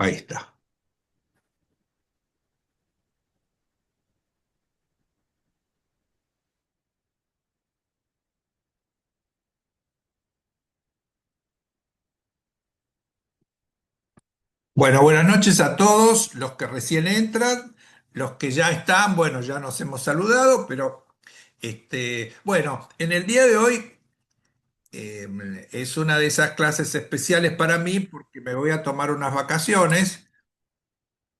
Ahí está. Bueno, buenas noches a todos los que recién entran, los que ya están, bueno, ya nos hemos saludado, pero bueno, en el día de hoy es una de esas clases especiales para mí porque me voy a tomar unas vacaciones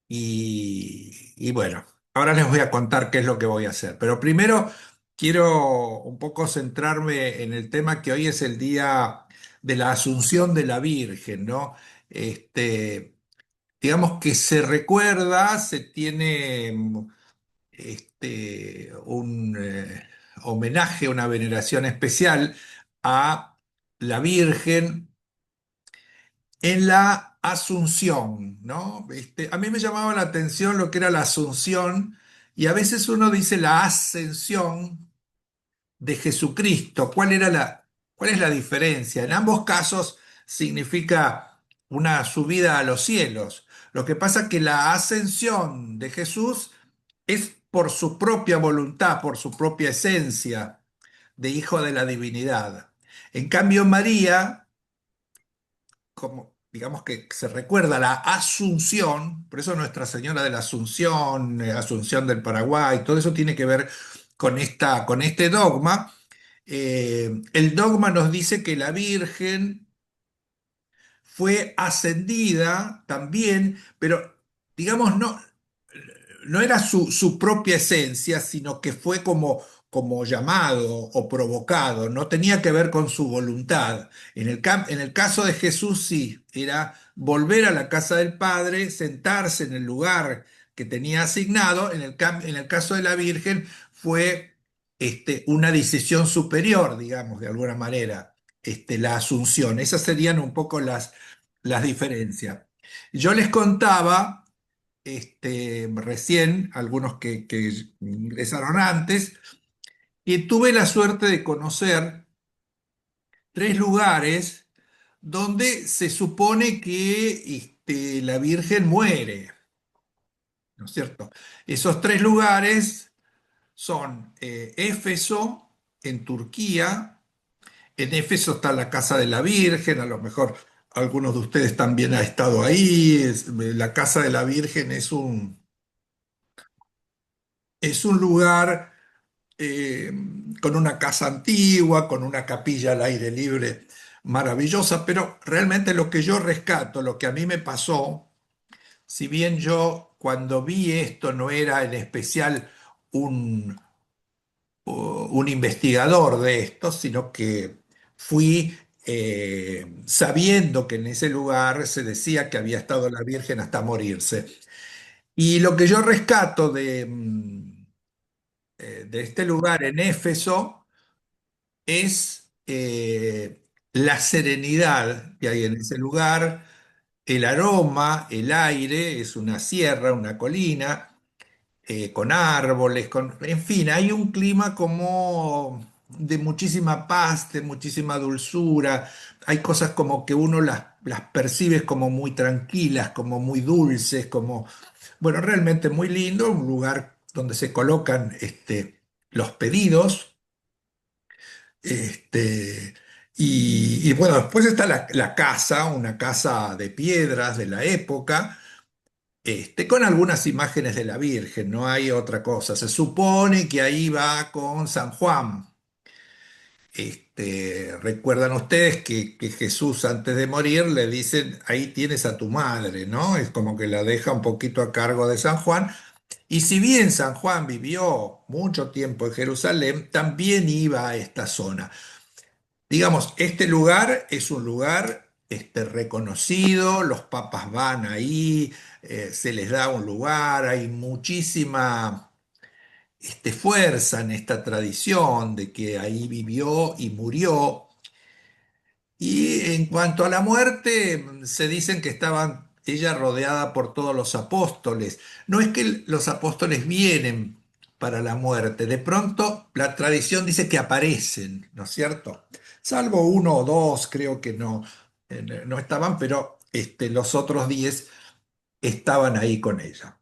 y bueno, ahora les voy a contar qué es lo que voy a hacer. Pero primero quiero un poco centrarme en el tema que hoy es el día de la Asunción de la Virgen, ¿no? Este, digamos que se recuerda, se tiene un homenaje, una veneración especial a la Virgen en la Asunción, ¿no? A mí me llamaba la atención lo que era la Asunción y a veces uno dice la Ascensión de Jesucristo. ¿Cuál es la diferencia? En ambos casos significa una subida a los cielos. Lo que pasa es que la ascensión de Jesús es por su propia voluntad, por su propia esencia de hijo de la divinidad. En cambio, María, como digamos que se recuerda la Asunción, por eso Nuestra Señora de la Asunción, Asunción del Paraguay, todo eso tiene que ver con este dogma. El dogma nos dice que la Virgen fue ascendida también, pero digamos, no era su propia esencia, sino que fue como llamado o provocado, no tenía que ver con su voluntad. En el caso de Jesús sí, era volver a la casa del Padre, sentarse en el lugar que tenía asignado. En el caso de la Virgen fue una decisión superior, digamos, de alguna manera, la asunción. Esas serían un poco las diferencias. Yo les contaba recién, algunos que ingresaron antes, y tuve la suerte de conocer tres lugares donde se supone que la Virgen muere, ¿no es cierto? Esos tres lugares son Éfeso, en Turquía. En Éfeso está la casa de la Virgen, a lo mejor algunos de ustedes también han estado ahí. La casa de la Virgen es un lugar eh, con una casa antigua, con una capilla al aire libre maravillosa, pero realmente lo que yo rescato, lo que a mí me pasó, si bien yo cuando vi esto no era en especial un, un investigador de esto, sino que fui sabiendo que en ese lugar se decía que había estado la Virgen hasta morirse. Y lo que yo rescato de este lugar en Éfeso, es la serenidad que hay en ese lugar, el aroma, el aire, es una sierra, una colina, con árboles, en fin, hay un clima como de muchísima paz, de muchísima dulzura, hay cosas como que uno las percibe como muy tranquilas, como muy dulces, como, bueno, realmente muy lindo, un lugar donde se colocan los pedidos. Este, y bueno, después está la casa, una casa de piedras de la época, con algunas imágenes de la Virgen, no hay otra cosa. Se supone que ahí va con San Juan. Recuerdan ustedes que Jesús antes de morir le dicen, ahí tienes a tu madre, ¿no? Es como que la deja un poquito a cargo de San Juan. Y si bien San Juan vivió mucho tiempo en Jerusalén, también iba a esta zona. Digamos, este lugar es un lugar reconocido, los papas van ahí, se les da un lugar, hay muchísima fuerza en esta tradición de que ahí vivió y murió. Y en cuanto a la muerte, se dicen que estaban ella rodeada por todos los apóstoles. No es que los apóstoles vienen para la muerte, de pronto la tradición dice que aparecen, ¿no es cierto? Salvo uno o dos, creo que no estaban, pero los otros 10 estaban ahí con ella.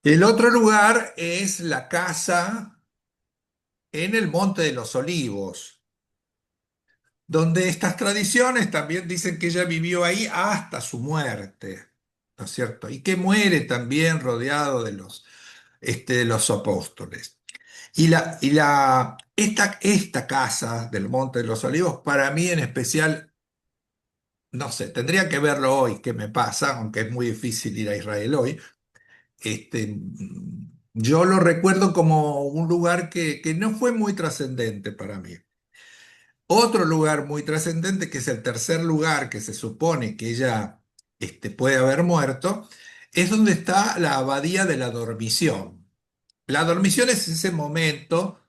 El otro lugar es la casa en el Monte de los Olivos, donde estas tradiciones también dicen que ella vivió ahí hasta su muerte, ¿no es cierto? Y que muere también rodeado de los apóstoles. Esta casa del Monte de los Olivos, para mí en especial, no sé, tendría que verlo hoy, qué me pasa, aunque es muy difícil ir a Israel hoy. Yo lo recuerdo como un lugar que no fue muy trascendente para mí. Otro lugar muy trascendente, que es el tercer lugar que se supone que ella puede haber muerto, es donde está la abadía de la dormición. La dormición es ese momento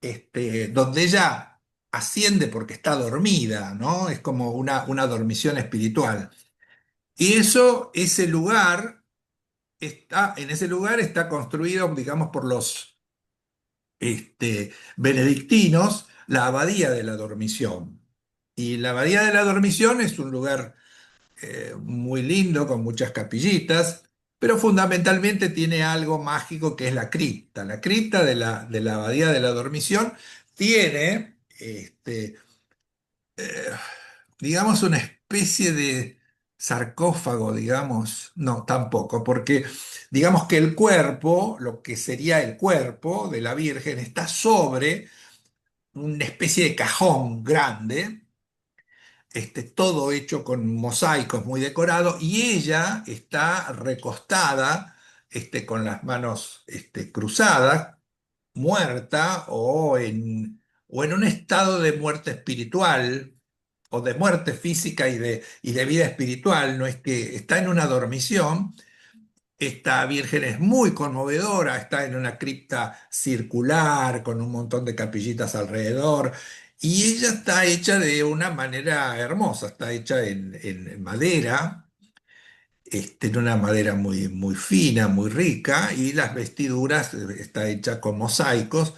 donde ella asciende porque está dormida, ¿no? Es como una dormición espiritual. Y ese lugar en ese lugar está construido, digamos, por los benedictinos, la abadía de la dormición. Y la abadía de la dormición es un lugar muy lindo, con muchas capillitas, pero fundamentalmente tiene algo mágico que es la cripta. La cripta de la abadía de la dormición tiene, digamos, una especie de sarcófago, digamos, no, tampoco, porque digamos que el cuerpo, lo que sería el cuerpo de la Virgen, está sobre una especie de cajón grande, todo hecho con mosaicos muy decorado, y ella está recostada, con las manos, cruzadas, muerta o en un estado de muerte espiritual o de muerte física y de vida espiritual, no es que está en una dormición. Esta Virgen es muy conmovedora, está en una cripta circular con un montón de capillitas alrededor y ella está hecha de una manera hermosa, está hecha en madera, en una madera muy, muy fina, muy rica y las vestiduras está hecha con mosaicos.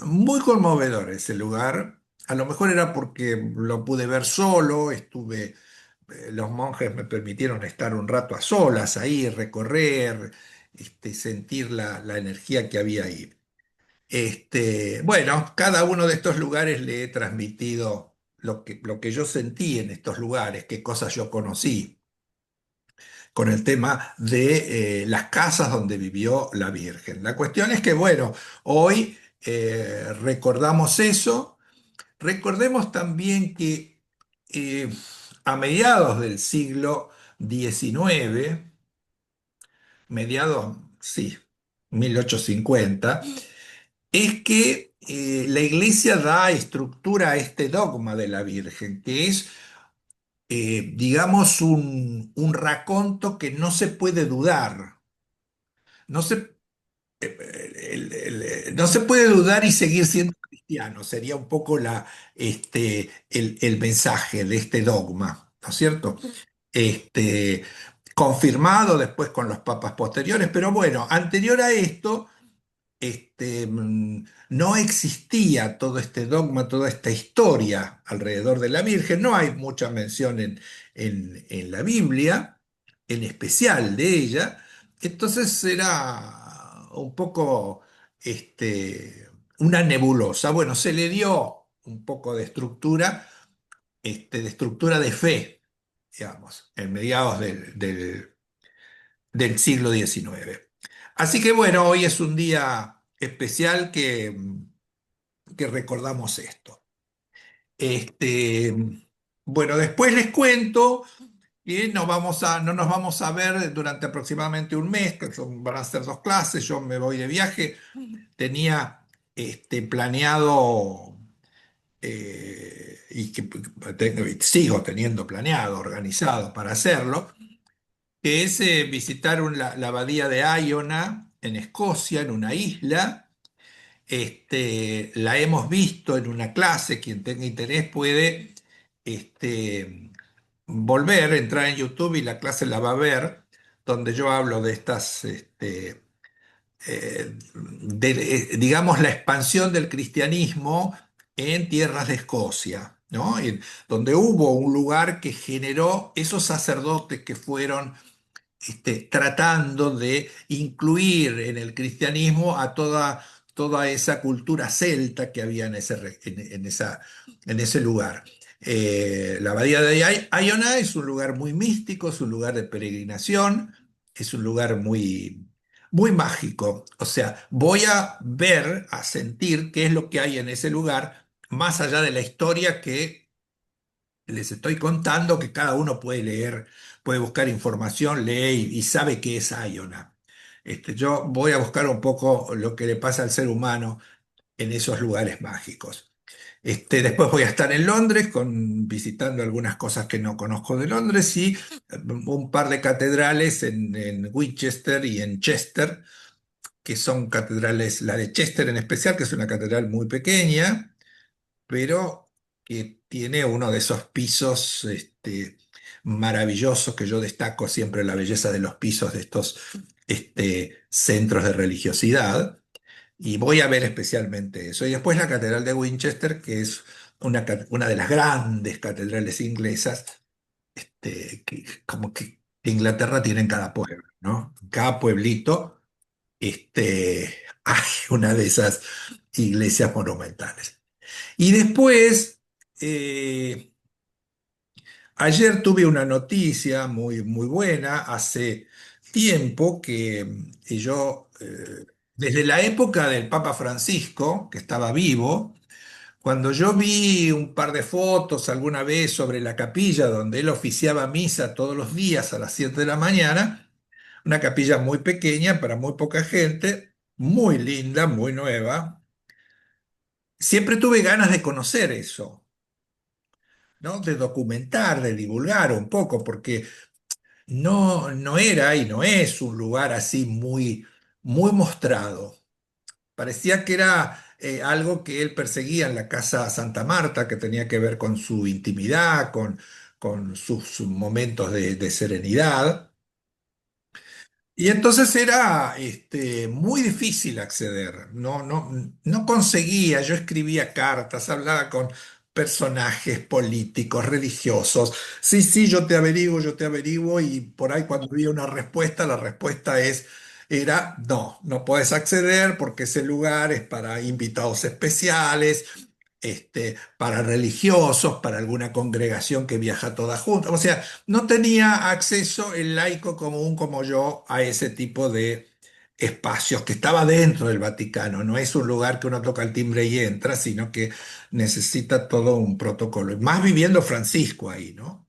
Muy conmovedor ese lugar. A lo mejor era porque lo pude ver solo, los monjes me permitieron estar un rato a solas ahí, recorrer, sentir la energía que había ahí. Bueno, cada uno de estos lugares le he transmitido lo que yo sentí en estos lugares, qué cosas yo conocí con el tema de las casas donde vivió la Virgen. La cuestión es que, bueno, hoy recordamos eso. Recordemos también que eh, a mediados del siglo XIX, mediados, sí, 1850, es que la Iglesia da estructura a este dogma de la Virgen, que es, digamos, un raconto que no se puede dudar. No se no se puede dudar y seguir siendo cristiano, sería un poco el mensaje de este dogma, ¿no es cierto? Este, confirmado después con los papas posteriores, pero bueno, anterior a esto, no existía todo este dogma, toda esta historia alrededor de la Virgen, no hay mucha mención en la Biblia, en especial de ella, entonces era un poco una nebulosa. Bueno, se le dio un poco de estructura de fe, digamos, en mediados del siglo XIX. Así que bueno, hoy es un día especial que recordamos esto. Este, bueno, después les cuento que no nos vamos a ver durante aproximadamente un mes, van a ser dos clases, yo me voy de viaje, tenía planeado y que sigo teniendo planeado, organizado para hacerlo, que es visitar la abadía de Iona en Escocia, en una isla. La hemos visto en una clase, quien tenga interés puede volver, entrar en YouTube y la clase la va a ver, donde yo hablo de digamos, la expansión del cristianismo en tierras de Escocia. ¿no? Donde hubo un lugar que generó esos sacerdotes que fueron tratando de incluir en el cristianismo a toda esa cultura celta que había en ese lugar. La abadía de Iona es un lugar muy místico, es un lugar de peregrinación, es un lugar muy mágico. O sea, voy a ver, a sentir qué es lo que hay en ese lugar, más allá de la historia que les estoy contando, que cada uno puede leer, puede buscar información, lee y sabe qué es Iona. Yo voy a buscar un poco lo que le pasa al ser humano en esos lugares mágicos. Después voy a estar en Londres visitando algunas cosas que no conozco de Londres y un par de catedrales en Winchester y en Chester, que son catedrales, la de Chester en especial, que es una catedral muy pequeña, pero que tiene uno de esos pisos maravillosos que yo destaco siempre la belleza de los pisos de estos centros de religiosidad. Y voy a ver especialmente eso. Y después la Catedral de Winchester, que es una de las grandes catedrales inglesas, que como que Inglaterra tiene en cada pueblo, ¿no? En cada pueblito hay una de esas iglesias monumentales. Y después, eh, ayer tuve una noticia muy buena, hace tiempo que yo, desde la época del Papa Francisco, que estaba vivo, cuando yo vi un par de fotos alguna vez sobre la capilla donde él oficiaba misa todos los días a las 7 de la mañana, una capilla muy pequeña para muy poca gente, muy linda, muy nueva, siempre tuve ganas de conocer eso. ¿No? De documentar, de divulgar un poco, porque no era y no es un lugar así muy mostrado. Parecía que era algo que él perseguía en la casa Santa Marta, que tenía que ver con su intimidad, con sus momentos de serenidad. Y entonces era muy difícil acceder, no conseguía, yo escribía cartas, hablaba con personajes políticos, religiosos, sí, sí, yo te averiguo, y por ahí cuando había una respuesta, la respuesta era no, no puedes acceder porque ese lugar es para invitados especiales, para religiosos, para alguna congregación que viaja toda junta. O sea, no tenía acceso el laico común como yo a ese tipo de espacios que estaba dentro del Vaticano. No es un lugar que uno toca el timbre y entra, sino que necesita todo un protocolo. Y más viviendo Francisco ahí, ¿no?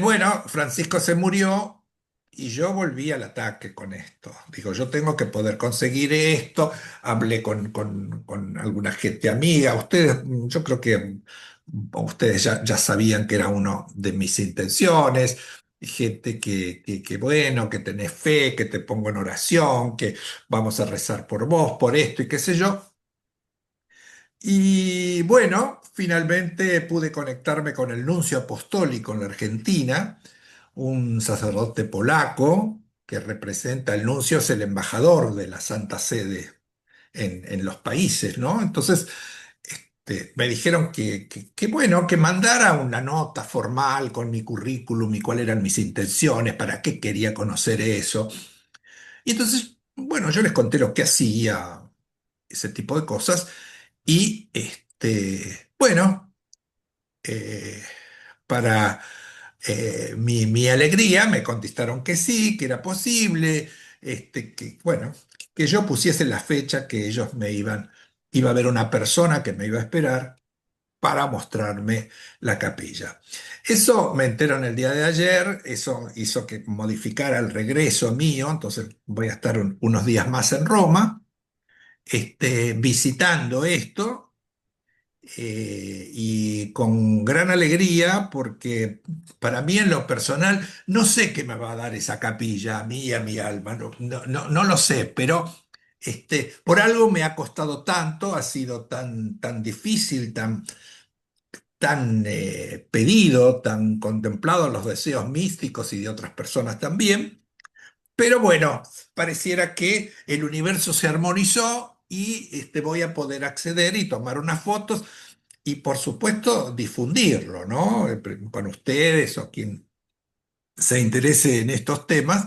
Bueno, Francisco se murió y yo volví al ataque con esto. Digo, yo tengo que poder conseguir esto. Hablé con alguna gente amiga. Ustedes, yo creo que ustedes ya sabían que era uno de mis intenciones. Gente que bueno, que tenés fe, que te pongo en oración, que vamos a rezar por vos, por esto y qué sé yo. Y bueno, finalmente pude conectarme con el nuncio apostólico en la Argentina, un sacerdote polaco que representa, el nuncio es el embajador de la Santa Sede en los países, ¿no? Entonces, me dijeron que bueno, que mandara una nota formal con mi currículum y cuáles eran mis intenciones, para qué quería conocer eso. Y entonces, bueno, yo les conté lo que hacía, ese tipo de cosas, y bueno, eh, para mi alegría, me contestaron que sí, que era posible, que bueno, que yo pusiese la fecha que iba a haber una persona que me iba a esperar para mostrarme la capilla. Eso me entero en el día de ayer, eso hizo que modificara el regreso mío, entonces voy a estar unos días más en Roma, visitando esto y con gran alegría, porque para mí en lo personal no sé qué me va a dar esa capilla a mí y a mi alma, no lo sé, pero por algo me ha costado tanto, ha sido tan difícil, tan pedido, tan contemplado los deseos místicos y de otras personas también. Pero bueno, pareciera que el universo se armonizó y voy a poder acceder y tomar unas fotos. y por supuesto difundirlo, ¿no? Con ustedes o quien se interese en estos temas,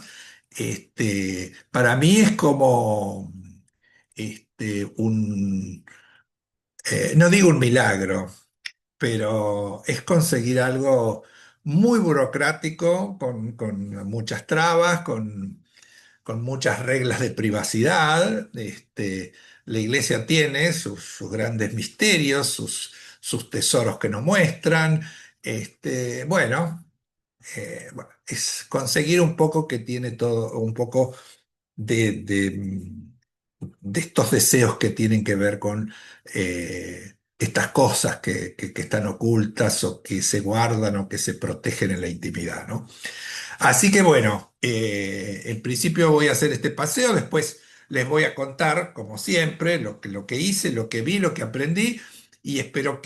para mí es como no digo un milagro, pero es conseguir algo muy burocrático, con muchas trabas, con muchas reglas de privacidad. La iglesia tiene sus grandes misterios, sus tesoros que no muestran. Bueno, es conseguir un poco que tiene todo, un poco de estos deseos que tienen que ver con estas cosas que están ocultas o que se guardan o que se protegen en la intimidad, ¿no? Así que bueno, en principio voy a hacer este paseo, después les voy a contar, como siempre, lo que hice, lo que vi, lo que aprendí, y espero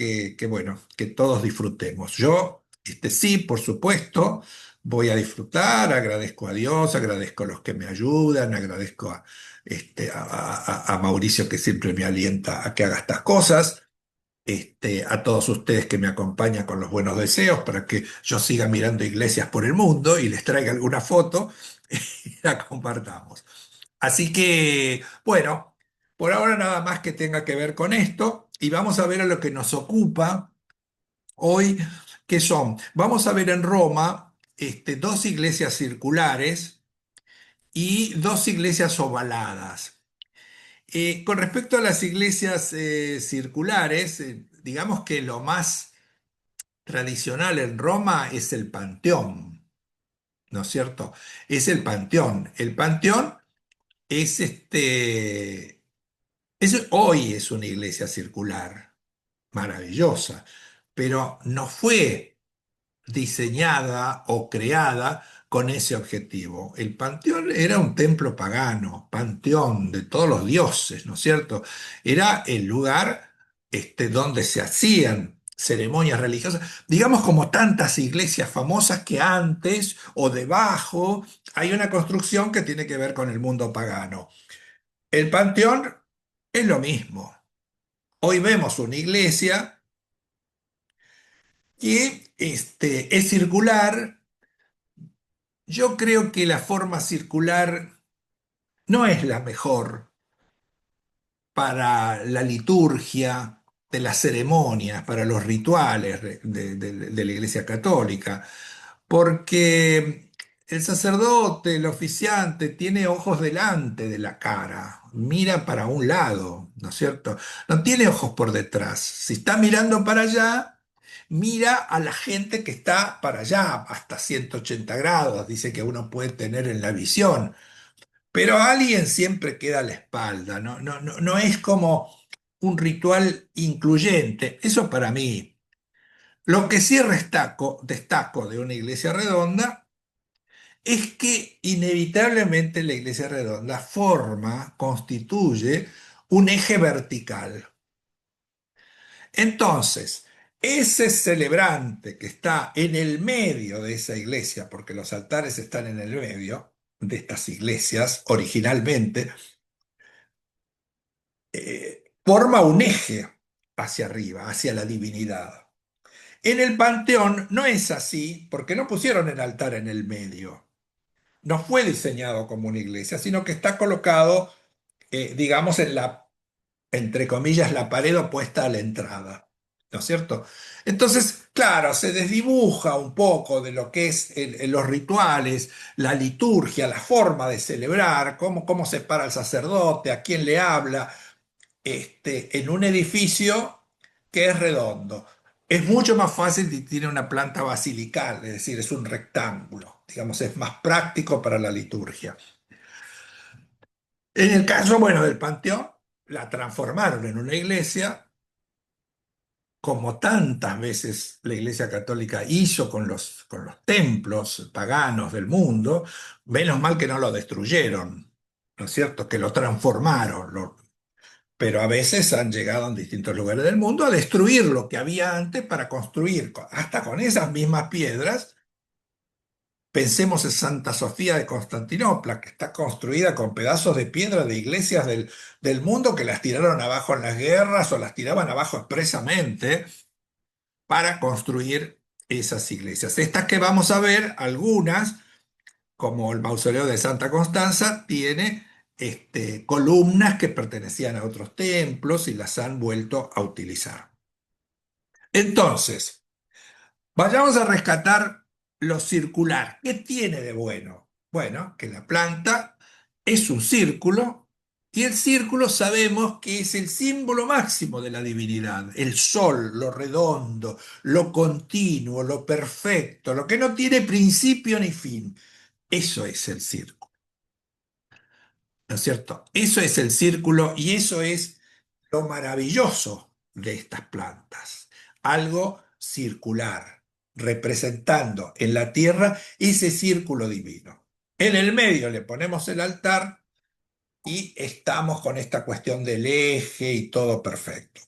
bueno, que todos disfrutemos. Yo, sí, por supuesto, voy a disfrutar, agradezco a Dios, agradezco a los que me ayudan, agradezco a Mauricio que siempre me alienta a que haga estas cosas, a todos ustedes que me acompañan con los buenos deseos para que yo siga mirando iglesias por el mundo y les traiga alguna foto y la compartamos. Así que, bueno, por ahora nada más que tenga que ver con esto y vamos a ver a lo que nos ocupa hoy, que son, vamos a ver en Roma, dos iglesias circulares y dos iglesias ovaladas. Con respecto a las iglesias circulares, digamos que lo más tradicional en Roma es el Panteón, ¿no es cierto? Es el Panteón. El Panteón es hoy es una iglesia circular, maravillosa, pero no fue diseñada o creada con ese objetivo. El panteón era un templo pagano, panteón de todos los dioses, ¿no es cierto? Era el lugar donde se hacían ceremonias religiosas, digamos como tantas iglesias famosas que antes o debajo hay una construcción que tiene que ver con el mundo pagano. El panteón es lo mismo. Hoy vemos una iglesia que es circular. Yo creo que la forma circular no es la mejor para la liturgia de las ceremonias, para los rituales de la Iglesia Católica, porque el sacerdote, el oficiante, tiene ojos delante de la cara, mira para un lado, ¿no es cierto? No tiene ojos por detrás. Si está mirando para allá, mira a la gente que está para allá, hasta 180 grados, dice que uno puede tener en la visión, pero alguien siempre queda a la espalda, no, no, no, no es como un ritual incluyente, eso para mí. Lo que sí destaco de una iglesia redonda es que inevitablemente la iglesia redonda constituye un eje vertical. Entonces, ese celebrante que está en el medio de esa iglesia, porque los altares están en el medio de estas iglesias originalmente, forma un eje hacia arriba, hacia la divinidad. En el panteón no es así, porque no pusieron el altar en el medio. No fue diseñado como una iglesia, sino que está colocado, digamos, entre comillas, la pared opuesta a la entrada. ¿No es cierto? Entonces, claro, se desdibuja un poco de lo que es los rituales, la liturgia, la forma de celebrar, cómo se para el sacerdote, a quién le habla, en un edificio que es redondo. Es mucho más fácil si tiene una planta basilical, es decir, es un rectángulo, digamos, es más práctico para la liturgia. En el caso, bueno, del Panteón, la transformaron en una iglesia, como tantas veces la Iglesia Católica hizo con los templos paganos del mundo, menos mal que no lo destruyeron, ¿no es cierto? Que lo transformaron, pero a veces han llegado en distintos lugares del mundo a destruir lo que había antes para construir, hasta con esas mismas piedras. Pensemos en Santa Sofía de Constantinopla, que está construida con pedazos de piedra de iglesias del mundo que las tiraron abajo en las guerras o las tiraban abajo expresamente. para construir esas iglesias. Estas que vamos a ver, algunas, como el mausoleo de Santa Constanza, tiene columnas que pertenecían a otros templos y las han vuelto a utilizar. Entonces, vayamos a rescatar lo circular. ¿Qué tiene de bueno? Bueno, que la planta es un círculo y el círculo sabemos que es el símbolo máximo de la divinidad. El sol, lo redondo, lo continuo, lo perfecto, lo que no tiene principio ni fin. Eso es el círculo, ¿no es cierto? Eso es el círculo y eso es lo maravilloso de estas plantas. Algo circular, representando en la tierra ese círculo divino. En el medio le ponemos el altar y estamos con esta cuestión del eje y todo perfecto.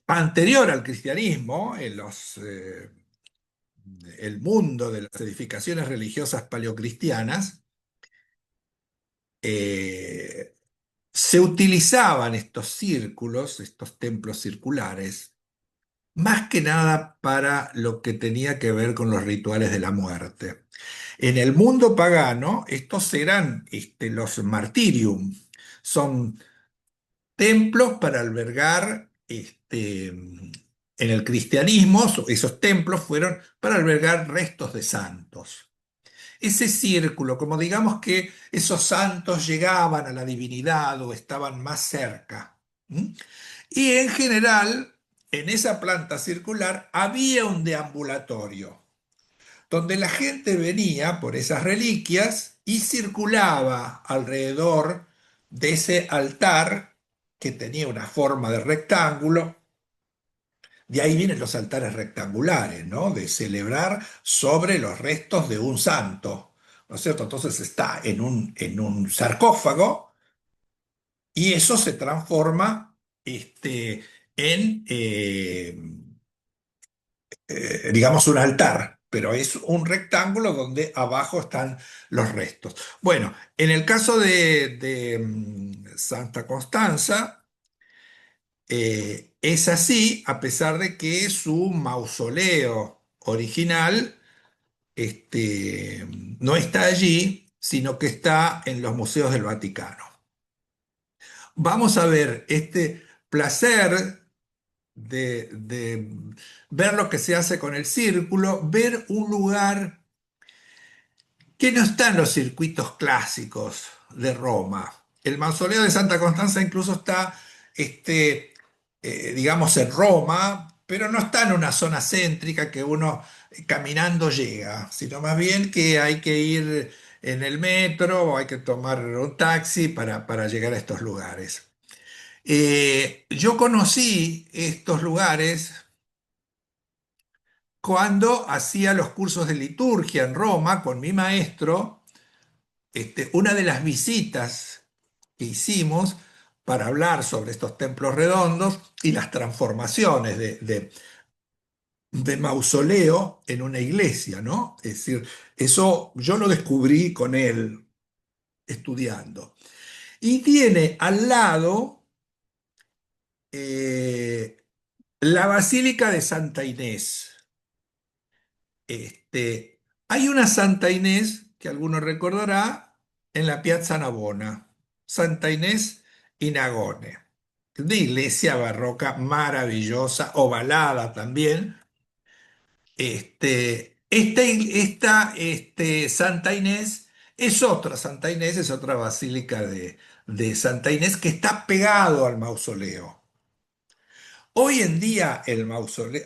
Anterior al cristianismo, el mundo de las edificaciones religiosas paleocristianas, eh, se utilizaban estos círculos, estos templos circulares, más que nada para lo que tenía que ver con los rituales de la muerte. En el mundo pagano, estos eran los martirium. Son templos para albergar, en el cristianismo, esos templos fueron para albergar restos de santos. Ese círculo, como digamos que esos santos llegaban a la divinidad o estaban más cerca. ¿M? Y en general, en esa planta circular había un deambulatorio, donde la gente venía por esas reliquias y circulaba alrededor de ese altar que tenía una forma de rectángulo. De ahí vienen los altares rectangulares, ¿no? De celebrar sobre los restos de un santo, ¿no es cierto? Entonces está en un sarcófago y eso se transforma en, digamos, un altar, pero es un rectángulo donde abajo están los restos. Bueno, en el caso de Santa Constanza, es así, a pesar de que su mausoleo original no está allí, sino que está en los museos del Vaticano. Vamos a ver este placer de ver lo que se hace con el círculo, ver un lugar que no está en los circuitos clásicos de Roma. El mausoleo de Santa Constanza incluso está, digamos, en Roma, pero no está en una zona céntrica que uno caminando llega, sino más bien que hay que ir en el metro o hay que tomar un taxi para llegar a estos lugares. Yo conocí estos lugares cuando hacía los cursos de liturgia en Roma con mi maestro. Una de las visitas que hicimos para hablar sobre estos templos redondos y las transformaciones de mausoleo en una iglesia, ¿no? Es decir, eso yo lo descubrí con él estudiando. Y tiene al lado eh, la Basílica de Santa Inés. Hay una Santa Inés que alguno recordará en la Piazza Navona, Santa Inés in Agone, una iglesia barroca maravillosa, ovalada también. Esta Santa Inés es otra Santa Inés, es otra basílica de Santa Inés que está pegado al mausoleo. Hoy en día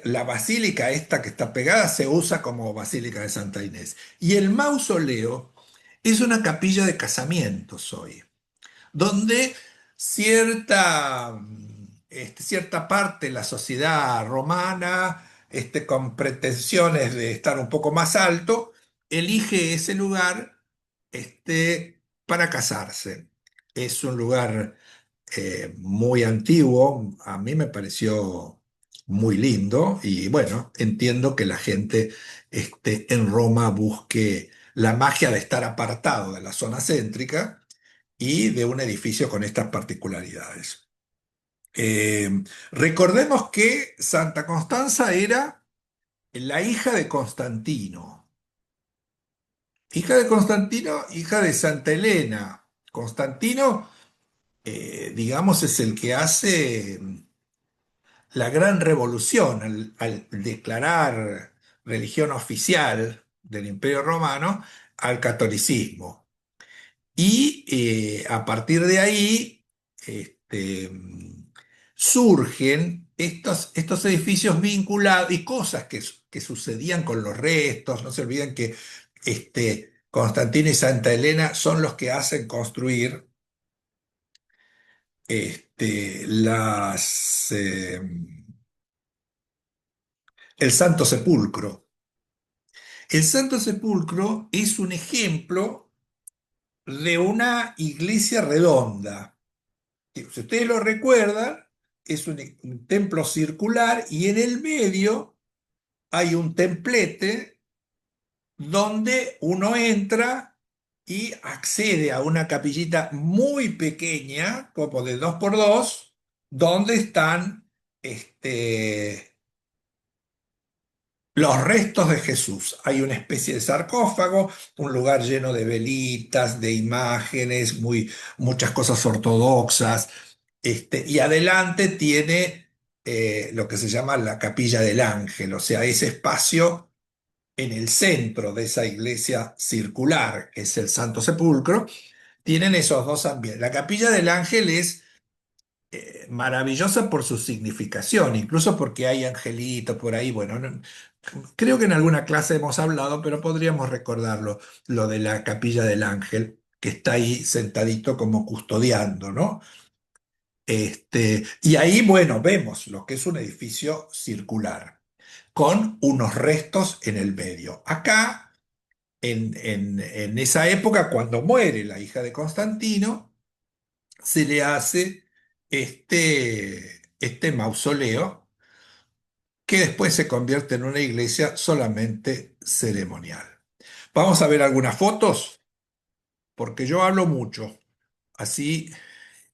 la basílica esta que está pegada se usa como Basílica de Santa Inés. Y el mausoleo es una capilla de casamientos hoy, donde cierta parte de la sociedad romana, con pretensiones de estar un poco más alto, elige ese lugar, para casarse. Es un lugar muy antiguo, a mí me pareció muy lindo y bueno, entiendo que la gente en Roma busque la magia de estar apartado de la zona céntrica y de un edificio con estas particularidades. Eh, Recordemos que Santa Constanza era la hija de Constantino. Hija de Constantino, hija de Santa Elena. Constantino, digamos, es el que hace la gran revolución al declarar religión oficial del Imperio Romano al catolicismo. Y a partir de ahí surgen estos edificios vinculados y cosas que sucedían con los restos. No se olviden que Constantino y Santa Elena son los que hacen construir el Santo Sepulcro. El Santo Sepulcro es un ejemplo de una iglesia redonda. Si ustedes lo recuerdan, es un templo circular y en el medio hay un templete donde uno entra y accede a una capillita muy pequeña, como de 2 por 2, donde están los restos de Jesús. Hay una especie de sarcófago, un lugar lleno de velitas, de imágenes, muchas cosas ortodoxas. Y adelante tiene lo que se llama la Capilla del Ángel, o sea, ese espacio en el centro de esa iglesia circular, que es el Santo Sepulcro, tienen esos dos ambientes. La Capilla del Ángel es maravillosa por su significación, incluso porque hay angelitos por ahí. Bueno, creo que en alguna clase hemos hablado, pero podríamos recordarlo, lo de la Capilla del Ángel, que está ahí sentadito como custodiando, ¿no? Y ahí, bueno, vemos lo que es un edificio circular, con unos restos en el medio. Acá, en esa época, cuando muere la hija de Constantino, se le hace este mausoleo que después se convierte en una iglesia solamente ceremonial. Vamos a ver algunas fotos, porque yo hablo mucho, así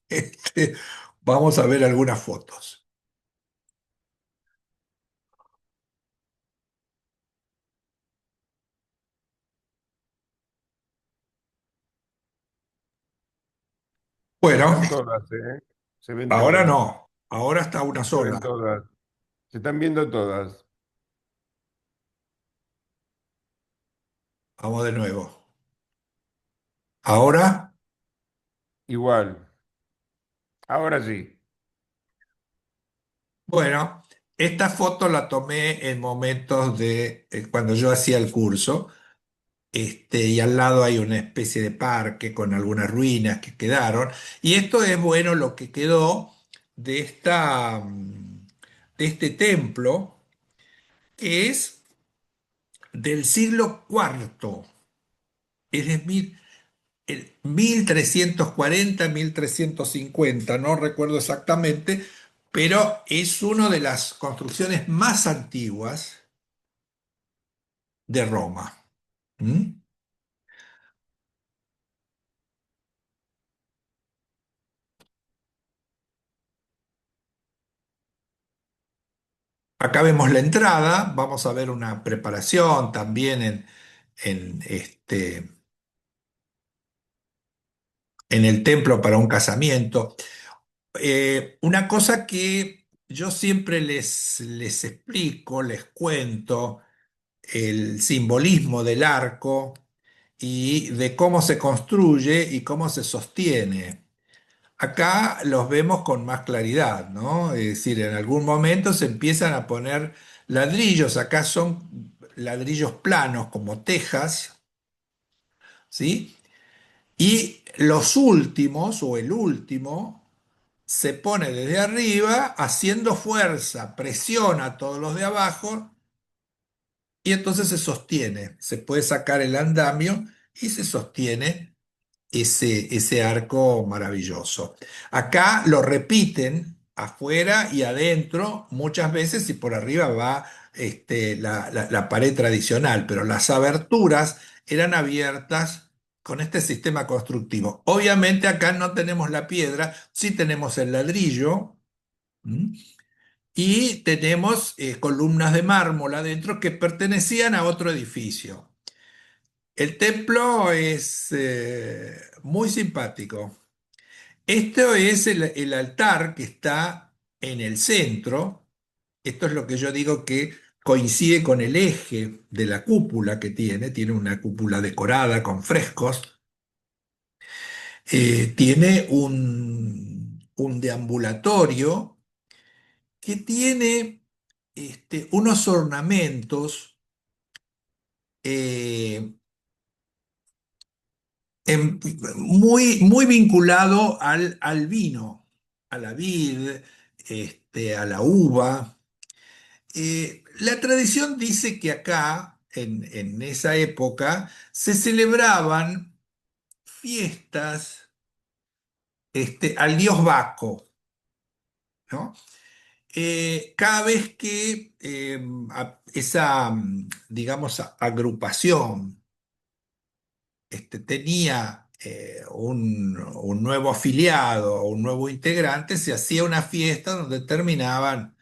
este, vamos a ver algunas fotos. Se Bueno, ven todas, ¿eh? Se ven ahora todas. no, ahora está una Se ven sola. todas. Se están viendo todas. Vamos de nuevo. Ahora, Igual. Ahora sí. bueno, esta foto la tomé en momentos de cuando yo hacía el curso. Y al lado hay una especie de parque con algunas ruinas que quedaron. Y esto es bueno lo que quedó de de este templo, que es del siglo IV. Es de 1340, 1350, no recuerdo exactamente, pero es una de las construcciones más antiguas de Roma. ¿Mm? Acá vemos la entrada, vamos a ver una preparación también en en el templo para un casamiento. Una cosa que yo siempre les explico, les cuento, el simbolismo del arco y de cómo se construye y cómo se sostiene. Acá los vemos con más claridad, ¿no? Es decir, en algún momento se empiezan a poner ladrillos. Acá son ladrillos planos como tejas, ¿sí? Y los últimos, o el último, se pone desde arriba haciendo fuerza, presiona a todos los de abajo y entonces se sostiene. Se puede sacar el andamio y se sostiene ese arco maravilloso. Acá lo repiten afuera y adentro muchas veces y por arriba va la pared tradicional, pero las aberturas eran abiertas con este sistema constructivo. Obviamente acá no tenemos la piedra, sí tenemos el ladrillo, ¿Mm? Y tenemos columnas de mármol adentro que pertenecían a otro edificio. El templo es muy simpático. Esto es el altar que está en el centro. Esto es lo que yo digo que coincide con el eje de la cúpula que tiene. Tiene una cúpula decorada con frescos. Tiene un deambulatorio que tiene unos ornamentos eh, muy vinculado al vino, a la vid, a la uva. La tradición dice que acá, en esa época, se celebraban fiestas al dios Baco, ¿no? Cada vez que esa, digamos, agrupación tenía un nuevo afiliado o un nuevo integrante, se hacía una fiesta donde terminaban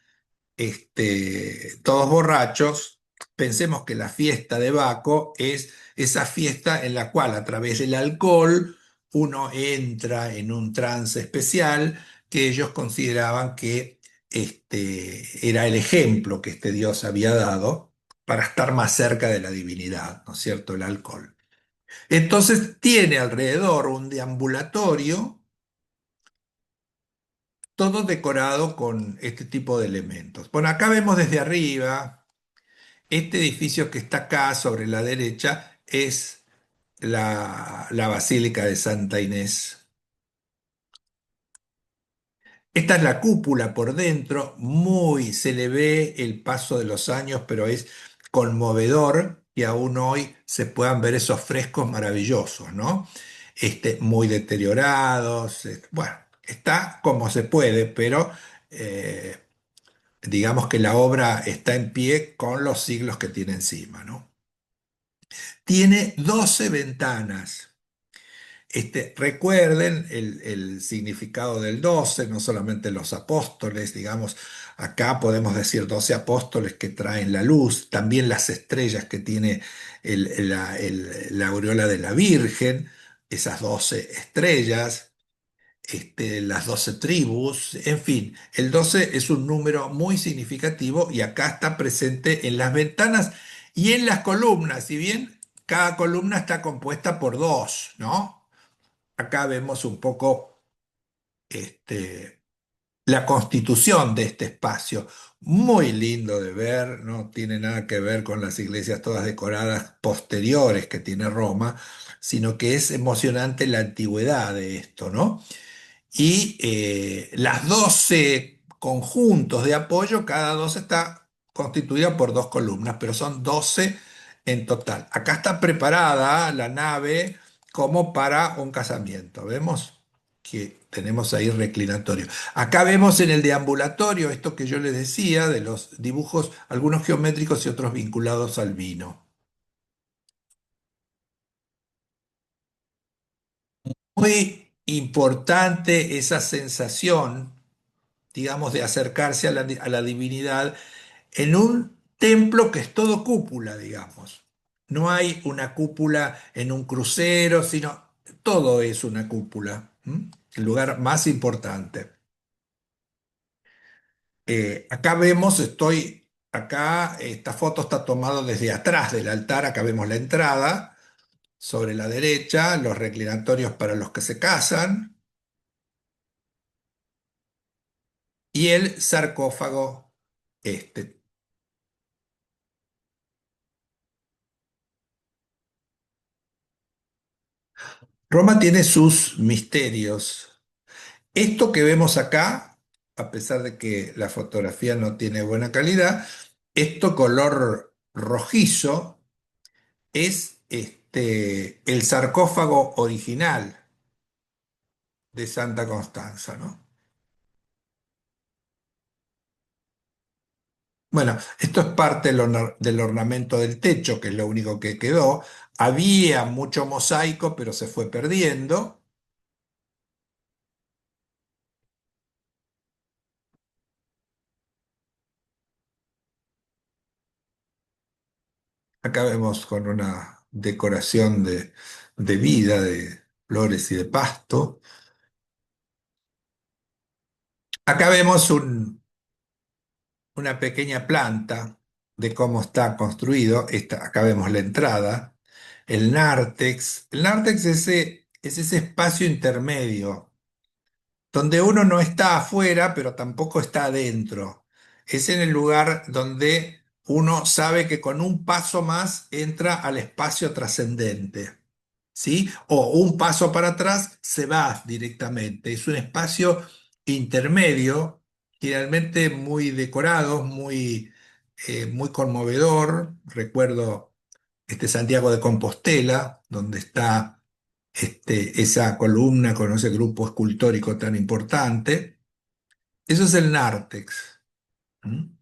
todos borrachos. Pensemos que la fiesta de Baco es esa fiesta en la cual a través del alcohol uno entra en un trance especial que ellos consideraban que era el ejemplo que este Dios había dado para estar más cerca de la divinidad, ¿no es cierto? El alcohol. Entonces tiene alrededor un deambulatorio, todo decorado con este tipo de elementos. Bueno, acá vemos desde arriba, este edificio que está acá sobre la derecha es la Basílica de Santa Inés. Esta es la cúpula por dentro, muy se le ve el paso de los años, pero es conmovedor que aún hoy se puedan ver esos frescos maravillosos, ¿no? Muy deteriorados, bueno, está como se puede, pero eh, digamos que la obra está en pie con los siglos que tiene encima, ¿no? Tiene 12 ventanas. Recuerden el significado del 12, no solamente los apóstoles, digamos, acá podemos decir 12 apóstoles que traen la luz, también las estrellas que tiene la aureola de la Virgen, esas 12 estrellas, las 12 tribus, en fin, el 12 es un número muy significativo y acá está presente en las ventanas y en las columnas, si bien cada columna está compuesta por dos, ¿no? Acá vemos un poco este, la constitución de este espacio. Muy lindo de ver, no tiene nada que ver con las iglesias todas decoradas posteriores que tiene Roma, sino que es emocionante la antigüedad de esto, ¿no? Y las 12 conjuntos de apoyo, cada 12 está constituida por dos columnas, pero son 12 en total. Acá está preparada la nave como para un casamiento. Vemos que tenemos ahí reclinatorio. Acá vemos en el deambulatorio esto que yo les decía de los dibujos, algunos geométricos y otros vinculados al vino. Muy importante esa sensación, digamos, de acercarse a la divinidad en un templo que es todo cúpula, digamos. No hay una cúpula en un crucero, sino todo es una cúpula. ¿M? El lugar más importante. Acá vemos, acá esta foto está tomada desde atrás del altar, acá vemos la entrada, sobre la derecha, los reclinatorios para los que se casan y el sarcófago este. Roma tiene sus misterios. Esto que vemos acá, a pesar de que la fotografía no tiene buena calidad, esto color rojizo es el sarcófago original de Santa Constanza, ¿no? Bueno, esto es parte del ornamento del techo, que es lo único que quedó. Había mucho mosaico, pero se fue perdiendo. Acá vemos con una decoración de vida, de flores y de pasto. Acá vemos una pequeña planta de cómo está construido. Acá vemos la entrada, el nártex. El nártex es ese espacio intermedio donde uno no está afuera, pero tampoco está adentro. Es en el lugar donde uno sabe que con un paso más entra al espacio trascendente, ¿sí? O un paso para atrás se va directamente. Es un espacio intermedio, generalmente muy decorado, muy conmovedor. Recuerdo Santiago de Compostela, donde está esa columna con ese grupo escultórico tan importante. Eso es el nártex. ¿Mm?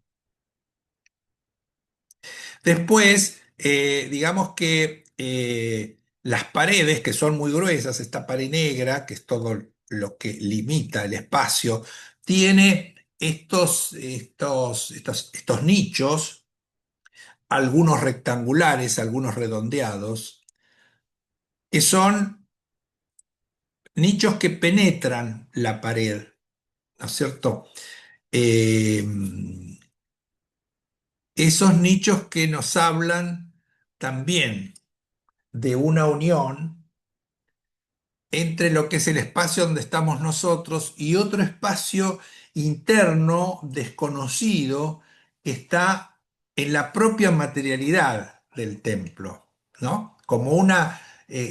Después, digamos que las paredes, que son muy gruesas, esta pared negra, que es todo lo que limita el espacio, tiene estos nichos, algunos rectangulares, algunos redondeados, que son nichos que penetran la pared, ¿no es cierto? Eh, Esos nichos que nos hablan también de una unión entre lo que es el espacio donde estamos nosotros y otro espacio interno desconocido que está en la propia materialidad del templo, ¿no? Como una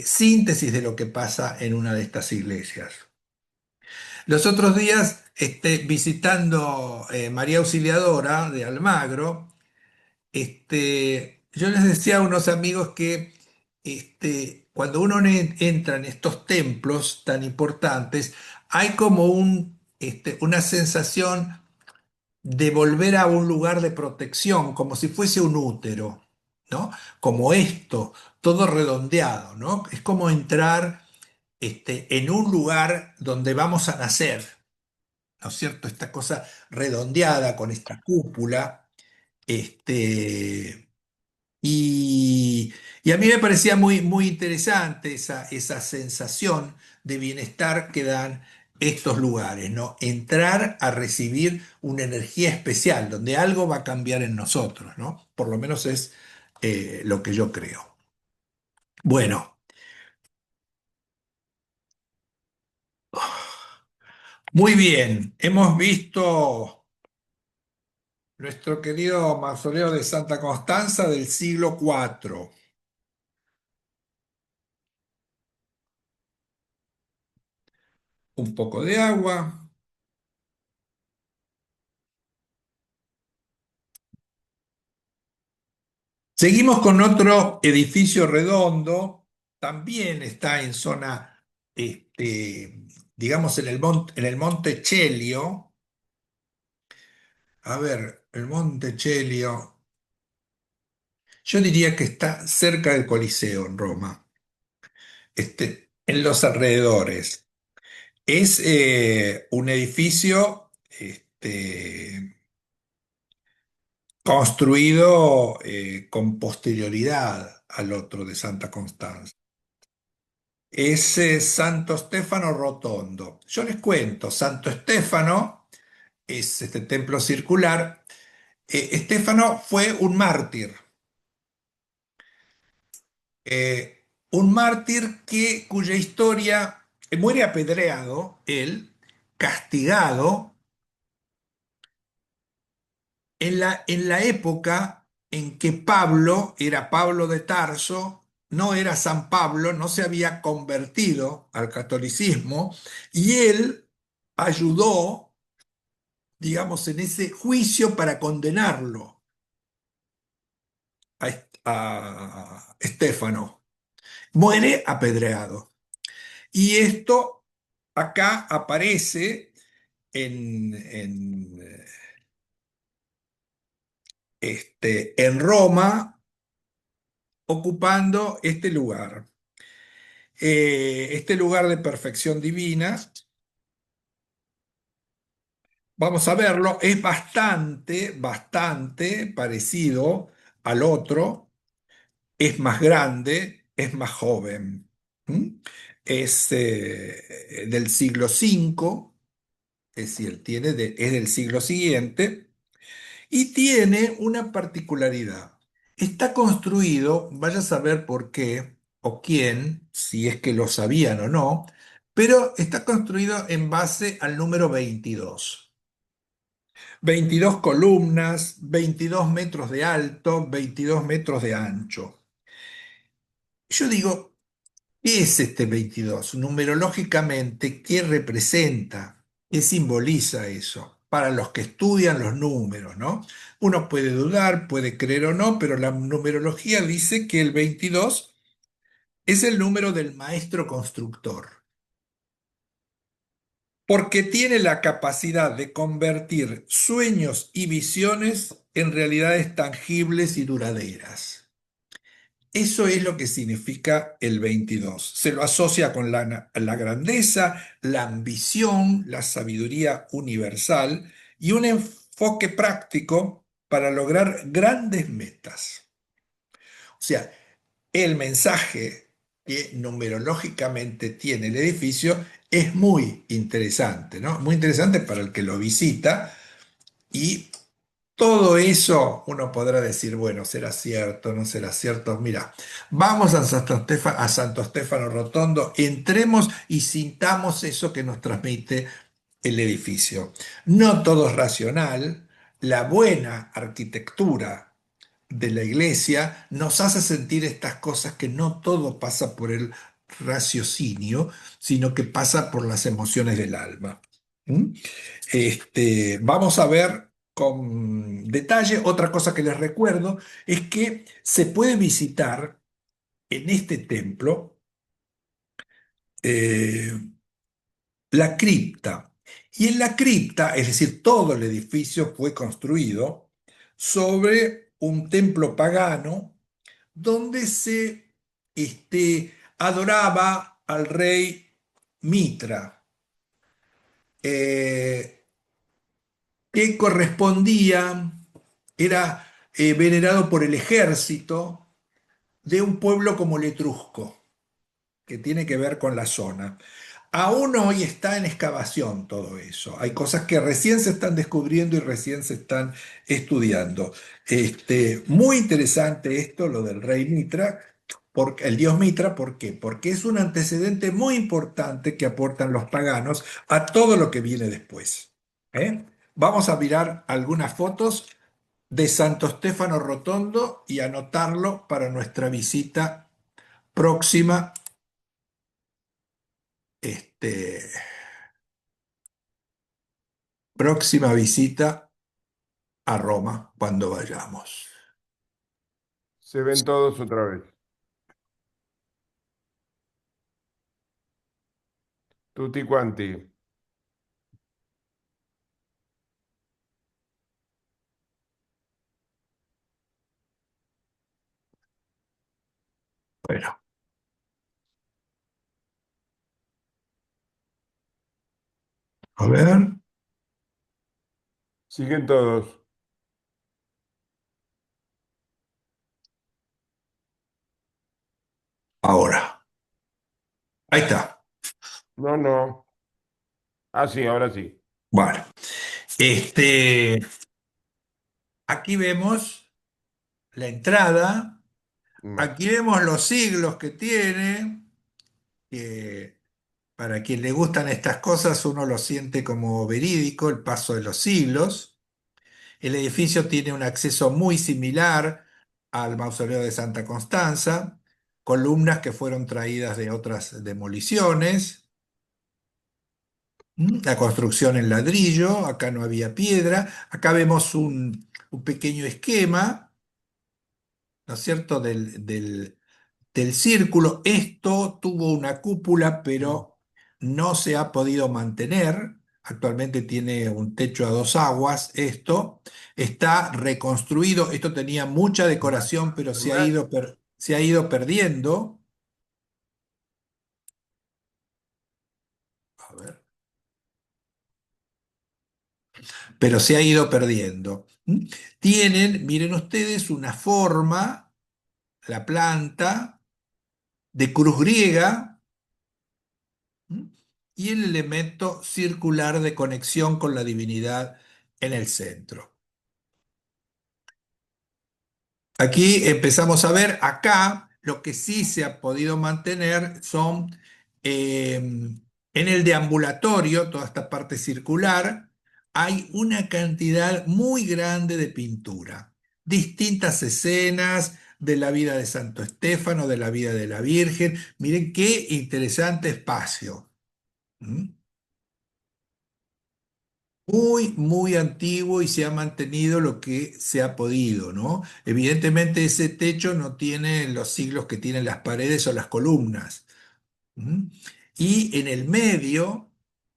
síntesis de lo que pasa en una de estas iglesias. Los otros días, visitando María Auxiliadora de Almagro, yo les decía a unos amigos que cuando uno entra en estos templos tan importantes, hay como una sensación de volver a un lugar de protección, como si fuese un útero, ¿no? Como esto, todo redondeado, ¿no? Es como entrar en un lugar donde vamos a nacer, ¿no es cierto? Esta cosa redondeada con esta cúpula. Este, y, y a mí me parecía muy interesante esa sensación de bienestar que dan estos lugares, ¿no? Entrar a recibir una energía especial, donde algo va a cambiar en nosotros, ¿no? Por lo menos es lo que yo creo. Bueno, muy bien. Hemos visto nuestro querido mausoleo de Santa Constanza del siglo IV. Un poco de agua. Seguimos con otro edificio redondo, también está en zona, digamos, en el Monte Celio. A ver, el Monte Celio, yo diría que está cerca del Coliseo en Roma, en los alrededores. Es un edificio construido con posterioridad al otro de Santa Constanza. Es Santo Stefano Rotondo. Yo les cuento, Santo Stefano es este templo circular. Stefano fue un mártir cuya historia muere apedreado, él, castigado, en la época en que Pablo era Pablo de Tarso, no era San Pablo, no se había convertido al catolicismo, y él ayudó, digamos, en ese juicio para condenarlo a Estéfano. Muere apedreado. Y esto acá aparece en Roma, ocupando este lugar. Este lugar de perfección divina, vamos a verlo, es bastante parecido al otro, es más grande, es más joven. ¿Mm? Es del siglo V, es decir, es del siglo siguiente, y tiene una particularidad. Está construido, vaya a saber por qué o quién, si es que lo sabían o no, pero está construido en base al número 22. 22 columnas, 22 metros de alto, 22 metros de ancho. Yo digo, ¿qué es este 22? Numerológicamente, ¿qué representa? ¿Qué simboliza eso? Para los que estudian los números, ¿no? Uno puede dudar, puede creer o no, pero la numerología dice que el 22 es el número del maestro constructor, porque tiene la capacidad de convertir sueños y visiones en realidades tangibles y duraderas. Eso es lo que significa el 22. Se lo asocia con la grandeza, la ambición, la sabiduría universal y un enfoque práctico para lograr grandes metas. O sea, el mensaje que numerológicamente tiene el edificio es muy interesante, ¿no? Muy interesante para el que lo visita y todo eso uno podrá decir, bueno, será cierto, no será cierto. Mira, vamos a Santo Stefano Rotondo, entremos y sintamos eso que nos transmite el edificio. No todo es racional, la buena arquitectura de la iglesia nos hace sentir estas cosas que no todo pasa por el raciocinio, sino que pasa por las emociones del alma. ¿Mm? Vamos a ver con detalle. Otra cosa que les recuerdo es que se puede visitar en este templo eh, la cripta. Y en la cripta, es decir, todo el edificio fue construido sobre un templo pagano donde se adoraba al rey Mitra. Eh, que correspondía, era venerado por el ejército de un pueblo como el etrusco, que tiene que ver con la zona. Aún hoy está en excavación todo eso. Hay cosas que recién se están descubriendo y recién se están estudiando. Muy interesante esto, lo del rey Mitra, porque, el dios Mitra, ¿por qué? Porque es un antecedente muy importante que aportan los paganos a todo lo que viene después. ¿Eh? Vamos a mirar algunas fotos de Santo Stefano Rotondo y anotarlo para nuestra visita próxima, este, próxima visita a Roma cuando vayamos. Se ven todos otra vez. Tutti quanti. Bueno, a ver, Siguen todos. ahora. Ahí está. No, no. Ah, sí, ahora sí. Bueno, este, aquí vemos la entrada, Ma- aquí vemos los siglos que tiene, que para quien le gustan estas cosas uno lo siente como verídico, el paso de los siglos. El edificio tiene un acceso muy similar al mausoleo de Santa Constanza, columnas que fueron traídas de otras demoliciones, la construcción en ladrillo, acá no había piedra, acá vemos un pequeño esquema, ¿no es cierto?, del círculo. Esto tuvo una cúpula, pero no se ha podido mantener. Actualmente tiene un techo a dos aguas. Esto está reconstruido. Esto tenía mucha decoración, pero Ma- se ha ido perdiendo. A ver. Pero se ha ido perdiendo. ¿Mm? Tienen, miren ustedes, una forma. la planta, de cruz griega, ¿m? Y el elemento circular de conexión con la divinidad en el centro. Aquí empezamos a ver, acá lo que sí se ha podido mantener son en el deambulatorio, toda esta parte circular, hay una cantidad muy grande de pintura, distintas escenas de la vida de Santo Estéfano, de la vida de la Virgen. Miren qué interesante espacio. ¿Mm? Muy, muy antiguo y se ha mantenido lo que se ha podido, ¿no? Evidentemente ese techo no tiene los siglos que tienen las paredes o las columnas. ¿Mm? Y en el medio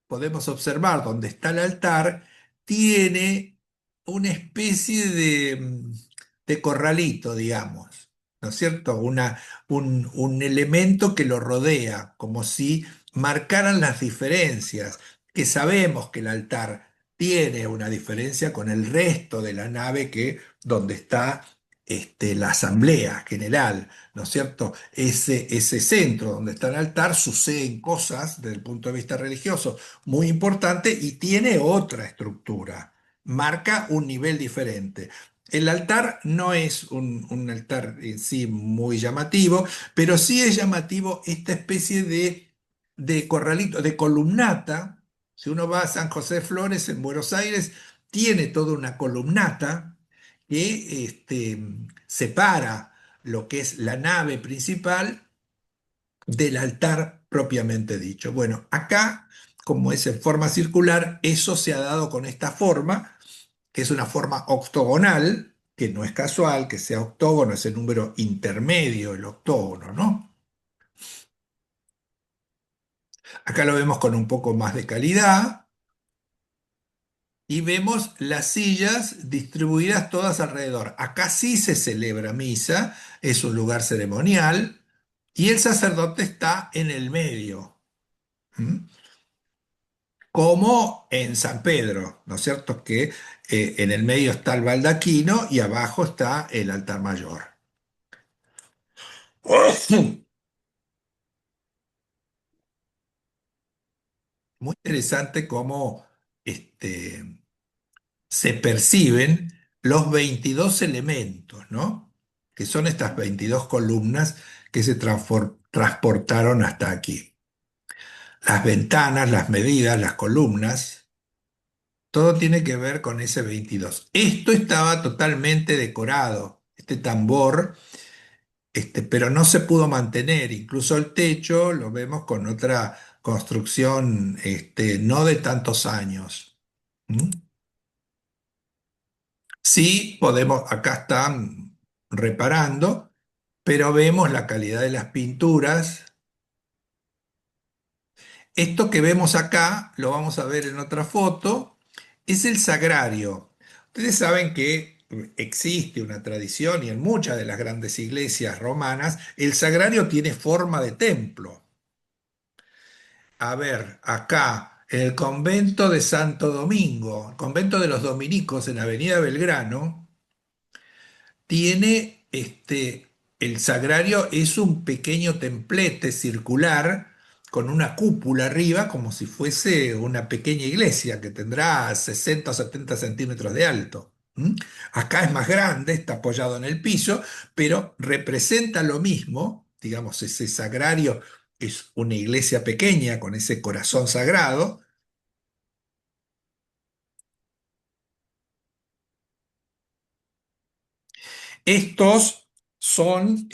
podemos observar donde está el altar, tiene una especie de corralito, digamos, ¿no es cierto? Un elemento que lo rodea, como si marcaran las diferencias, que sabemos que el altar tiene una diferencia con el resto de la nave que donde está la asamblea general, ¿no es cierto? Ese centro donde está el altar suceden cosas desde el punto de vista religioso muy importantes y tiene otra estructura, marca un nivel diferente. El altar no es un altar en sí muy llamativo, pero sí es llamativo esta especie de corralito, de columnata. Si uno va a San José de Flores en Buenos Aires, tiene toda una columnata que separa lo que es la nave principal del altar propiamente dicho. Bueno, acá, como es en forma circular, eso se ha dado con esta forma, que es una forma octogonal, que no es casual, que sea octógono, es el número intermedio, el octógono, ¿no? Acá lo vemos con un poco más de calidad y vemos las sillas distribuidas todas alrededor. Acá sí se celebra misa, es un lugar ceremonial y el sacerdote está en el medio. ¿M? Como en San Pedro, ¿no es cierto? Que en el medio está el baldaquino y abajo está el altar mayor. Muy interesante cómo se perciben los 22 elementos, ¿no? Que son estas 22 columnas que se transportaron hasta aquí. Las ventanas, las medidas, las columnas, todo tiene que ver con ese 22. Esto estaba totalmente decorado, este tambor, pero no se pudo mantener. Incluso el techo lo vemos con otra construcción, no de tantos años. ¿Mm? Sí, podemos, acá están reparando, pero vemos la calidad de las pinturas. Esto que vemos acá, lo vamos a ver en otra foto, es el sagrario. Ustedes saben que existe una tradición y en muchas de las grandes iglesias romanas el sagrario tiene forma de templo. A ver, acá, en el convento de Santo Domingo, el convento de los dominicos en Avenida Belgrano, tiene el sagrario es un pequeño templete circular con una cúpula arriba, como si fuese una pequeña iglesia que tendrá 60 o 70 centímetros de alto. ¿Mm? Acá es más grande, está apoyado en el piso, pero representa lo mismo, digamos, ese sagrario es una iglesia pequeña con ese corazón sagrado. Estos son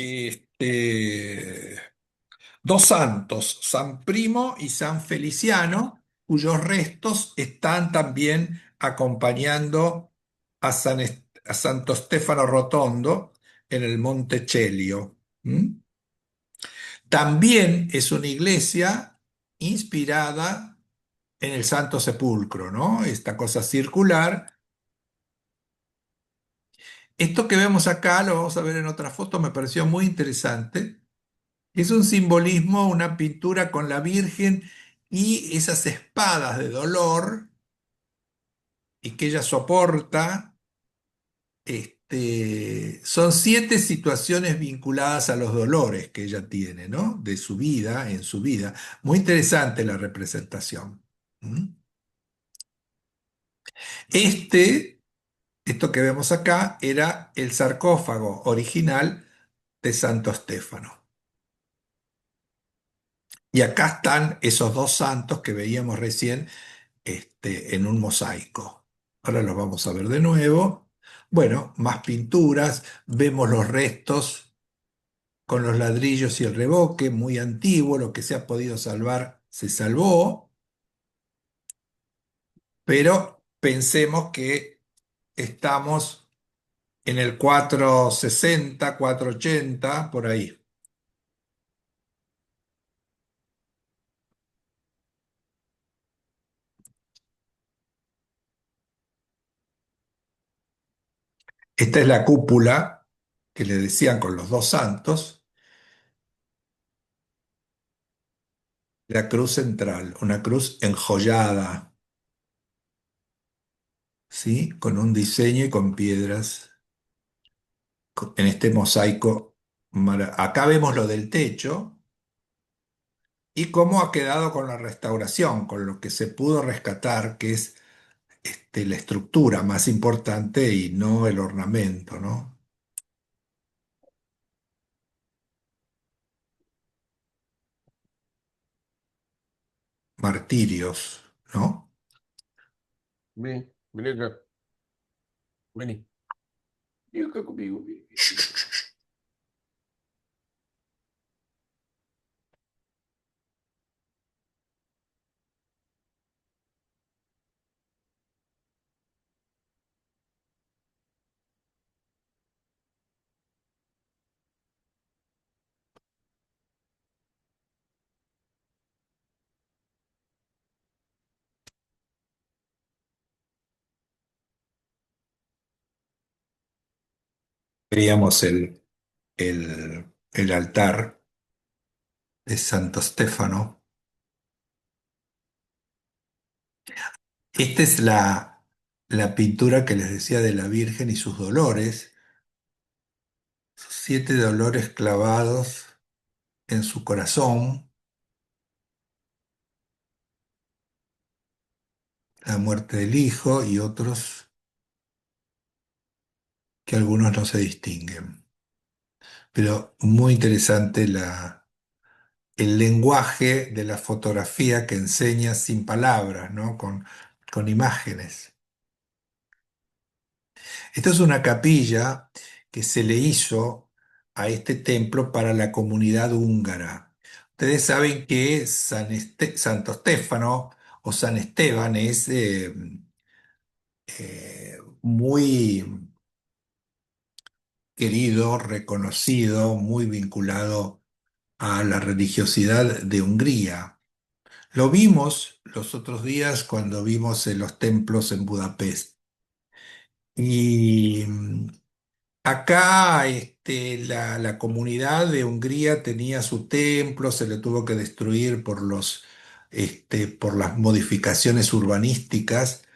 dos santos, San Primo y San Feliciano, cuyos restos están también acompañando a Santo Stefano Rotondo en el Monte Celio. ¿Mm? También es una iglesia inspirada en el Santo Sepulcro, ¿no? Esta cosa circular. Esto que vemos acá, lo vamos a ver en otra foto, me pareció muy interesante. Es un simbolismo, una pintura con la Virgen y esas espadas de dolor y que ella soporta son 7 situaciones vinculadas a los dolores que ella tiene, ¿no? De su vida, en su vida. Muy interesante la representación. ¿Mm? Este, esto que vemos acá, era el sarcófago original de Santo Stéfano. Y acá están esos dos santos que veíamos recién, en un mosaico. Ahora los vamos a ver de nuevo. Bueno, más pinturas, vemos los restos con los ladrillos y el revoque, muy antiguo, lo que se ha podido salvar se salvó, pero pensemos que estamos en el 460, 480, por ahí. Esta es la cúpula que le decían con los dos santos, la cruz central, una cruz enjollada, ¿sí? Con un diseño y con piedras en este mosaico. Acá vemos lo del techo y cómo ha quedado con la restauración, con lo que se pudo rescatar, que es, la estructura más importante y no el ornamento, ¿no? Martirios, ¿no? Vení, vení acá. Vení. Vení acá conmigo. Vení. Veíamos el altar de Santo Stéfano. Esta es la pintura que les decía de la Virgen y sus dolores, sus 7 dolores clavados en su corazón, la muerte del Hijo y otros que algunos no se distinguen. Pero muy interesante el lenguaje de la fotografía que enseña sin palabras, ¿no? Con imágenes. Esta es una capilla que se le hizo a este templo para la comunidad húngara. Ustedes saben que Santo Estéfano o San Esteban es muy querido, reconocido, muy vinculado a la religiosidad de Hungría. Lo vimos los otros días cuando vimos en los templos en Budapest. Y acá, la comunidad de Hungría tenía su templo, se le tuvo que destruir por las modificaciones urbanísticas,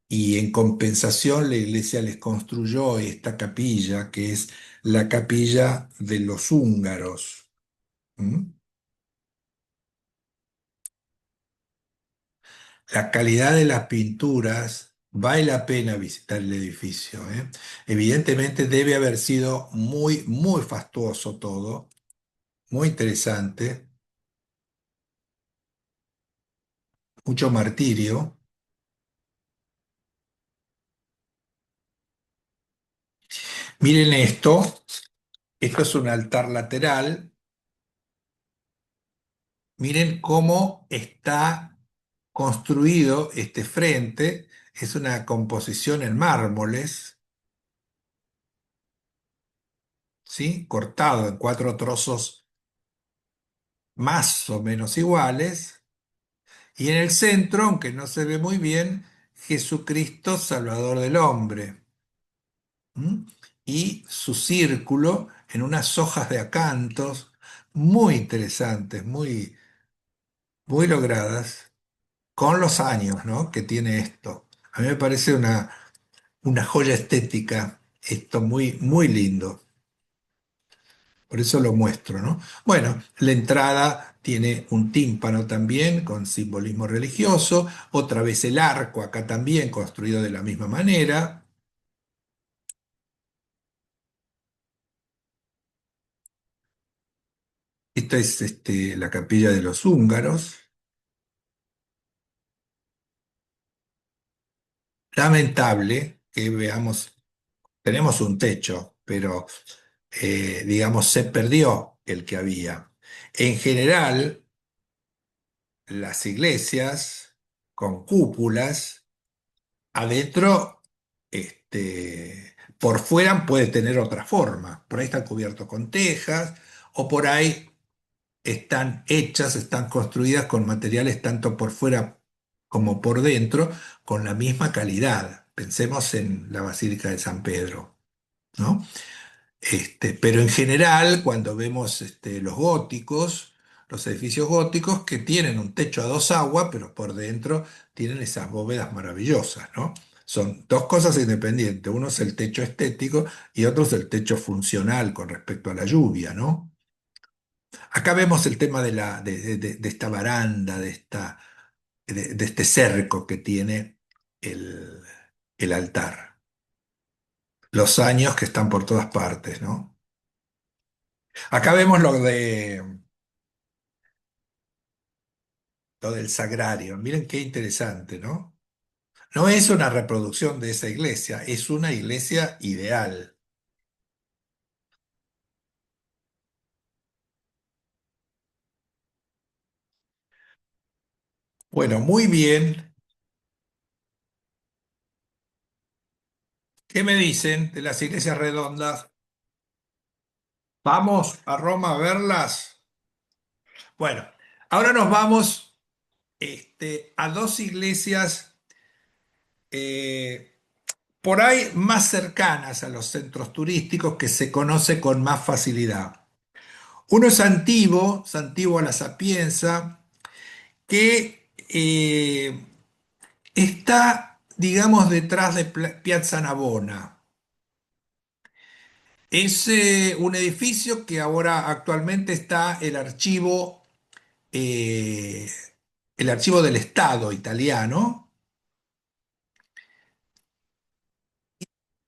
y en compensación la iglesia les construyó esta capilla, que es la capilla de los húngaros. ¿Mm? La calidad de las pinturas, vale la pena visitar el edificio, ¿eh? Evidentemente debe haber sido muy, muy fastuoso todo, muy interesante, mucho martirio. Miren esto es un altar lateral, miren cómo está construido este frente, es una composición en mármoles, ¿sí? Cortado en 4 trozos más o menos iguales. Y en el centro, aunque no se ve muy bien, Jesucristo, Salvador del hombre. ¿Mm? Y su círculo en unas hojas de acantos muy interesantes, muy, muy logradas, con los años, ¿no? Que tiene esto. A mí me parece una joya estética Esto muy, muy lindo. Por eso lo muestro, ¿no? Bueno, la entrada tiene un tímpano también con simbolismo religioso, otra vez el arco acá también construido de la misma manera. Esta es la capilla de los húngaros. Lamentable que veamos, tenemos un techo, pero digamos se perdió el que había. En general, las iglesias con cúpulas adentro, por fuera puede tener otra forma. Por ahí están cubiertos con tejas o por ahí están hechas, están construidas con materiales tanto por fuera como por dentro con la misma calidad. Pensemos en la Basílica de San Pedro, ¿no? Pero en general, cuando vemos los góticos, los edificios góticos que tienen un techo a dos aguas, pero por dentro tienen esas bóvedas maravillosas, ¿no? Son dos cosas independientes. Uno es el techo estético y otro es el techo funcional con respecto a la lluvia, ¿no? Acá vemos el tema de esta baranda, de este cerco que tiene el, el altar. Los años que están por todas partes, ¿no? Acá vemos lo del sagrario. Miren qué interesante, ¿no? No es una reproducción de esa iglesia, es una iglesia ideal. Bueno, muy bien. ¿Qué me dicen de las iglesias redondas? ¿Vamos a Roma a verlas? Bueno, ahora nos vamos a dos iglesias eh, por ahí más cercanas a los centros turísticos que se conoce con más facilidad. Uno es Santivo, Santivo a la Sapienza, que está, digamos, detrás de Piazza Navona. Es un edificio que ahora actualmente está eh, el archivo del Estado italiano.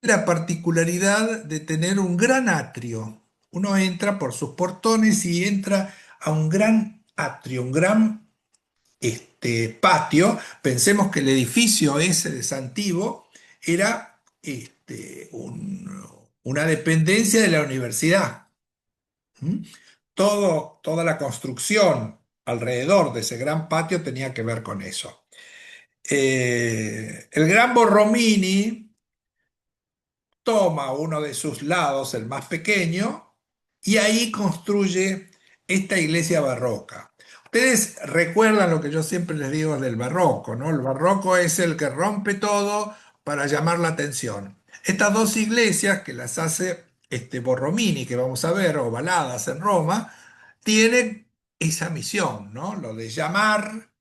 La particularidad de tener un gran atrio. Uno entra por sus portones y entra a un gran atrio, un gran patio. Pensemos que el edificio ese de Santivo era una dependencia de la universidad. ¿Mm? Toda la construcción alrededor de ese gran patio tenía que ver con eso. El gran Borromini toma uno de sus lados, el más pequeño, y ahí construye esta iglesia barroca. Ustedes recuerdan lo que yo siempre les digo del barroco, ¿no? El barroco es el que rompe todo para llamar la atención. Estas dos iglesias que las hace Borromini, que vamos a ver, ovaladas en Roma, tienen esa misión, ¿no? Lo de llamar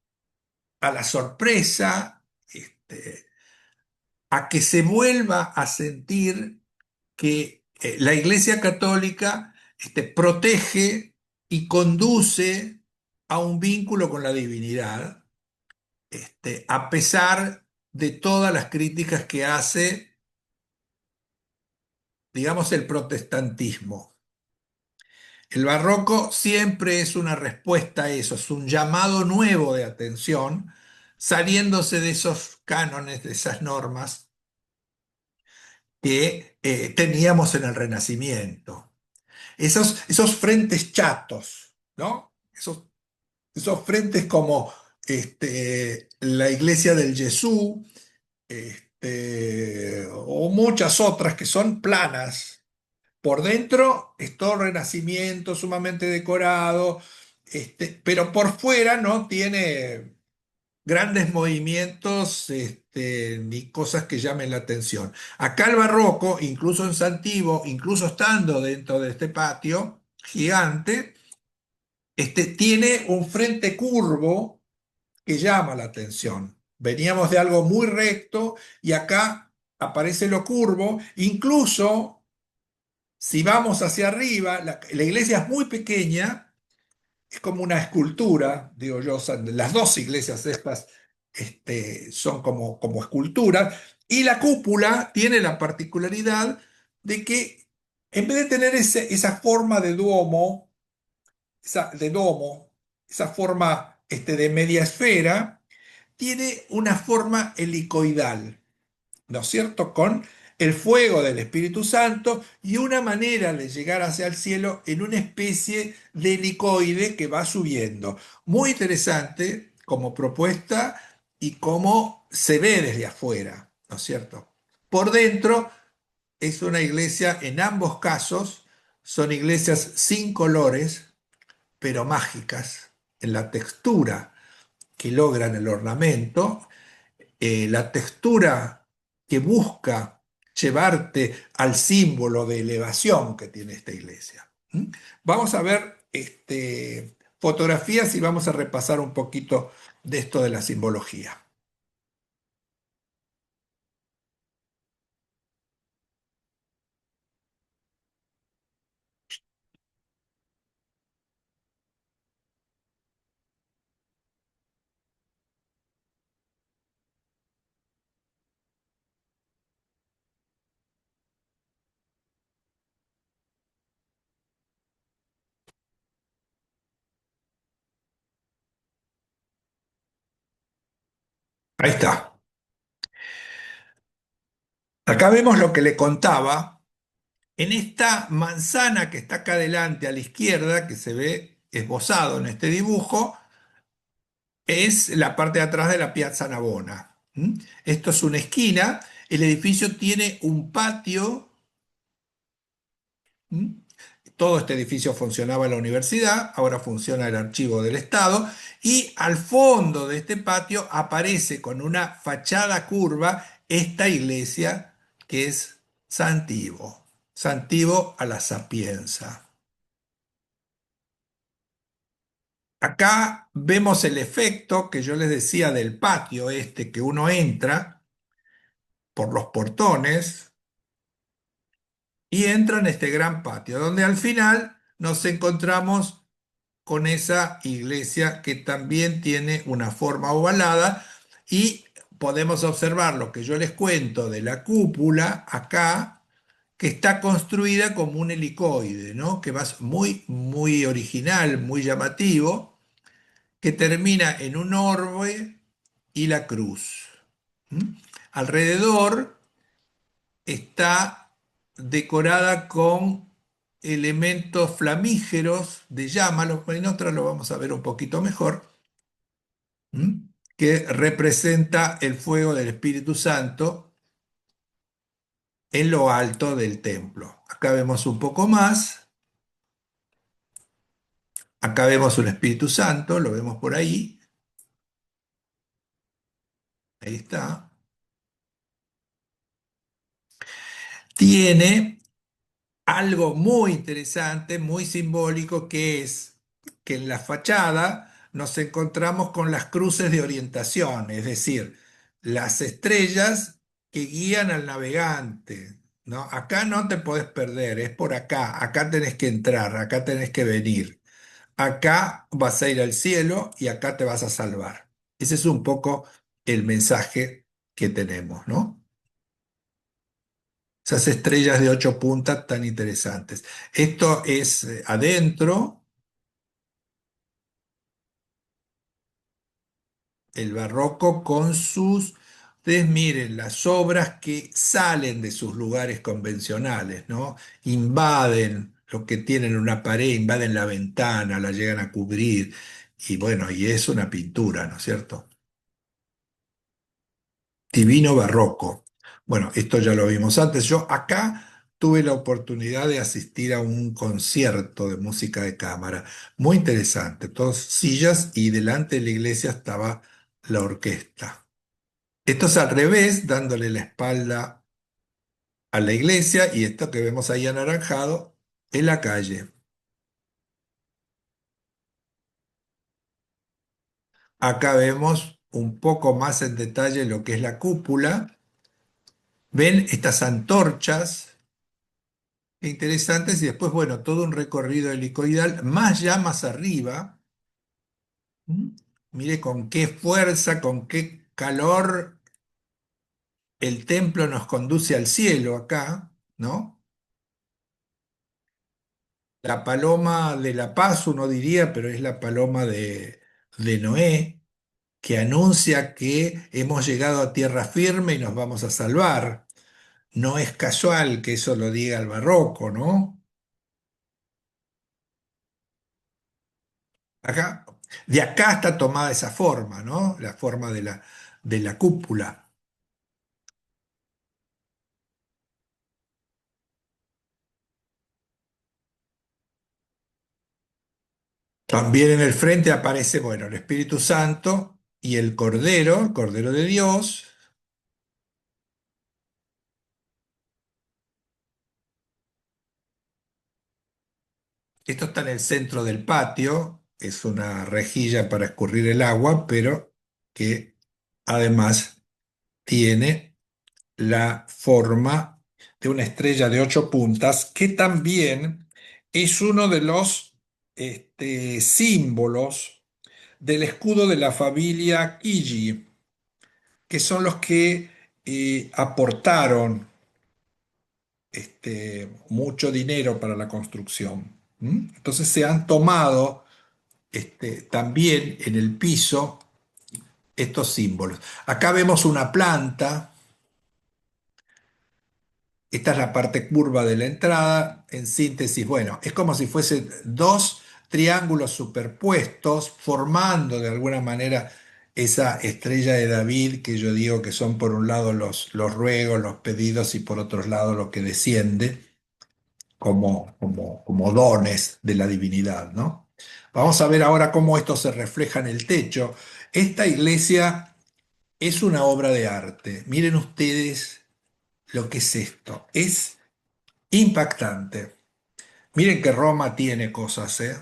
a la sorpresa, a que se vuelva a sentir que la Iglesia Católica protege y conduce a un vínculo con la divinidad, a pesar de todas las críticas que hace, digamos, el protestantismo. El barroco siempre es una respuesta a eso, es un llamado nuevo de atención, saliéndose de esos cánones, de esas normas que teníamos en el Renacimiento. Esos frentes chatos, ¿no? Esos frentes como la iglesia del Jesús, o muchas otras que son planas. Por dentro es todo renacimiento, sumamente decorado, pero por fuera no tiene grandes movimientos, ni cosas que llamen la atención. Acá el barroco, incluso en Santiago, incluso estando dentro de este patio gigante, tiene un frente curvo que llama la atención. Veníamos de algo muy recto y acá aparece lo curvo, incluso si vamos hacia arriba, la iglesia es muy pequeña, es como una escultura, digo yo, o sea, las dos iglesias estas son como esculturas, y la cúpula tiene la particularidad de que en vez de tener esa forma de domo, esa forma de media esfera, tiene una forma helicoidal. ¿No es cierto? Con el fuego del Espíritu Santo y una manera de llegar hacia el cielo en una especie de helicoide que va subiendo. Muy interesante como propuesta y cómo se ve desde afuera, ¿no es cierto? Por dentro es una iglesia, en ambos casos, son iglesias sin colores, pero mágicas en la textura que logran el ornamento, la textura que busca llevarte al símbolo de elevación que tiene esta iglesia. ¿Mm? Vamos a ver fotografías y vamos a repasar un poquito de esto de la simbología. Ahí está. Acá vemos lo que le contaba. En esta manzana que está acá adelante a la izquierda, que se ve esbozado en este dibujo, es la parte de atrás de la Piazza Navona. ¿Mm? Esto es una esquina. El edificio tiene un patio. ¿Mm? Todo este edificio funcionaba en la universidad, ahora funciona el archivo del Estado, y al fondo de este patio aparece con una fachada curva esta iglesia que es Santivo, Santivo a la Sapienza. Acá vemos el efecto que yo les decía del patio que uno entra por los portones y entra en este gran patio, donde al final nos encontramos con esa iglesia que también tiene una forma ovalada y podemos observar lo que yo les cuento de la cúpula acá, que está construida como un helicoide, ¿no? Que va muy, muy original, muy llamativo, que termina en un orbe y la cruz. ¿Mm? Alrededor está decorada con elementos flamígeros de llama, en otra lo vamos a ver un poquito mejor, ¿m? Que representa el fuego del Espíritu Santo en lo alto del templo. Acá vemos un poco más, acá vemos un Espíritu Santo, lo vemos por ahí está. Tiene algo muy interesante, muy simbólico, que es que en la fachada nos encontramos con las cruces de orientación, es decir, las estrellas que guían al navegante, ¿no? Acá no te podés perder, es por acá, acá tenés que entrar, acá tenés que venir, acá vas a ir al cielo y acá te vas a salvar. Ese es un poco el mensaje que tenemos, ¿no? Esas estrellas de 8 puntas tan interesantes. Esto es adentro, el barroco con sus, ustedes miren, las obras que salen de sus lugares convencionales, ¿no? Invaden lo que tienen en una pared, invaden la ventana, la llegan a cubrir, y bueno, y es una pintura, ¿no es cierto? Divino barroco. Bueno, esto ya lo vimos antes. Yo acá tuve la oportunidad de asistir a un concierto de música de cámara, muy interesante, todas sillas y delante de la iglesia estaba la orquesta. Esto es al revés, dándole la espalda a la iglesia y esto que vemos ahí anaranjado en la calle. Acá vemos un poco más en detalle lo que es la cúpula. ven estas antorchas interesantes y después, bueno, todo un recorrido helicoidal, más llamas arriba. ¿Mm? Mire con qué fuerza, con qué calor el templo nos conduce al cielo acá, ¿no? La paloma de la paz, uno diría, pero es la paloma de Noé, que anuncia que hemos llegado a tierra firme y nos vamos a salvar. No es casual que eso lo diga el barroco, ¿no? Acá, de acá está tomada esa forma, ¿no? La forma de la cúpula. También en el frente aparece, bueno, el Espíritu Santo y el Cordero de Dios. Esto está en el centro del patio, es una rejilla para escurrir el agua, pero que además tiene la forma de una estrella de 8 puntas, que también es uno de los símbolos del escudo de la familia Kiji, que son los que aportaron mucho dinero para la construcción. ¿Mm? Entonces se han tomado también en el piso estos símbolos. Acá vemos una planta. Esta es la parte curva de la entrada. En síntesis, bueno, es como si fuesen dos triángulos superpuestos, formando de alguna manera esa estrella de David, que yo digo que son por un lado los ruegos, los pedidos, y por otro lado lo que desciende como dones de la divinidad, ¿no? Vamos a ver ahora cómo esto se refleja en el techo. Esta iglesia es una obra de arte. Miren ustedes lo que es esto. Es impactante. Miren que Roma tiene cosas, ¿eh?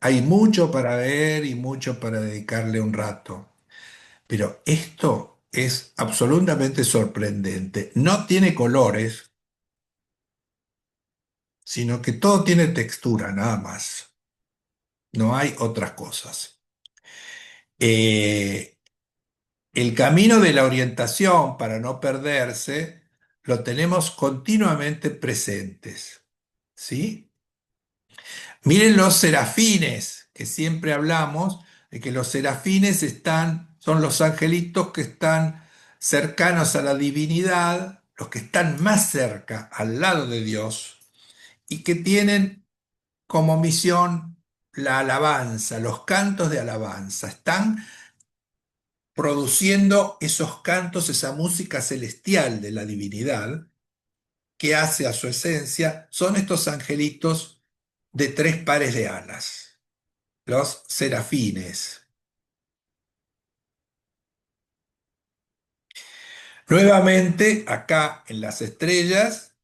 Hay mucho para ver y mucho para dedicarle un rato. Pero esto es absolutamente sorprendente. No tiene colores, sino que todo tiene textura, nada más. No hay otras cosas. Eh, el camino de la orientación para no perderse lo tenemos continuamente presentes, ¿sí? Miren los serafines, que siempre hablamos de que los serafines son los angelitos que están cercanos a la divinidad, los que están más cerca, al lado de Dios, y que tienen como misión la alabanza, los cantos de alabanza. Están produciendo esos cantos, esa música celestial de la divinidad, que hace a su esencia, son estos angelitos de 3 pares de alas, los serafines. Nuevamente, acá en las estrellas,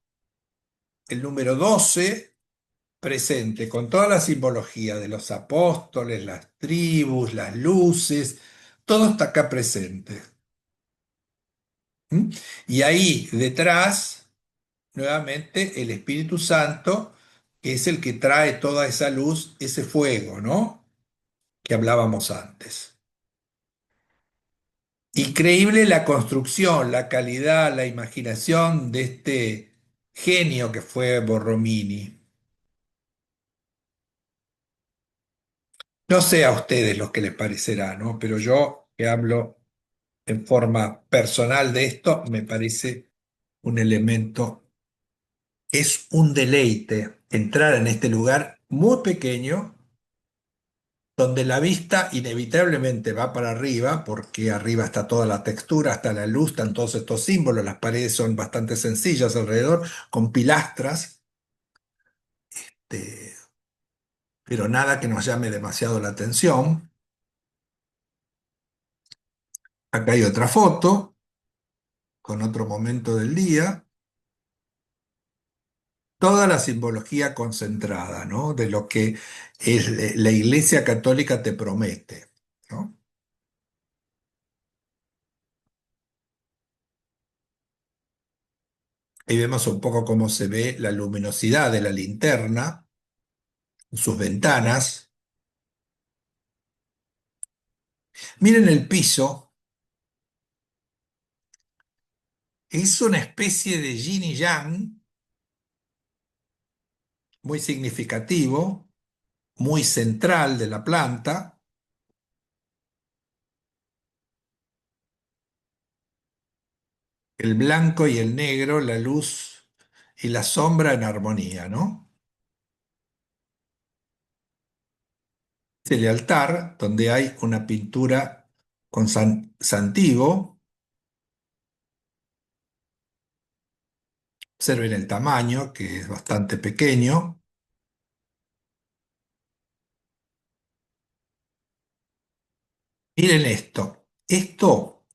el número 12 presente con toda la simbología de los apóstoles, las tribus, las luces, todo está acá presente. ¿Mm? Y ahí detrás, nuevamente, el Espíritu Santo, que es el que trae toda esa luz, ese fuego, ¿no? Que hablábamos antes. Increíble la construcción, la calidad, la imaginación de este genio que fue Borromini. No sé a ustedes lo que les parecerá, ¿no? Pero yo que hablo en forma personal de esto, me parece un elemento, es un deleite entrar en este lugar muy pequeño, donde la vista inevitablemente va para arriba, porque arriba está toda la textura, está la luz, están todos estos símbolos, las paredes son bastante sencillas alrededor, con pilastras, eh, pero nada que nos llame demasiado la atención. Acá hay otra foto, con otro momento del día. Toda la simbología concentrada, ¿no? De lo que la Iglesia Católica te promete, ¿no? Ahí vemos un poco cómo se ve la luminosidad de la linterna, sus ventanas. Miren el piso, es una especie de yin y yang muy significativo, muy central de la planta, el blanco y el negro, la luz y la sombra en armonía, ¿no? Es el altar donde hay una pintura con Santiago. Observen el tamaño, que es bastante pequeño. Miren esto. Esto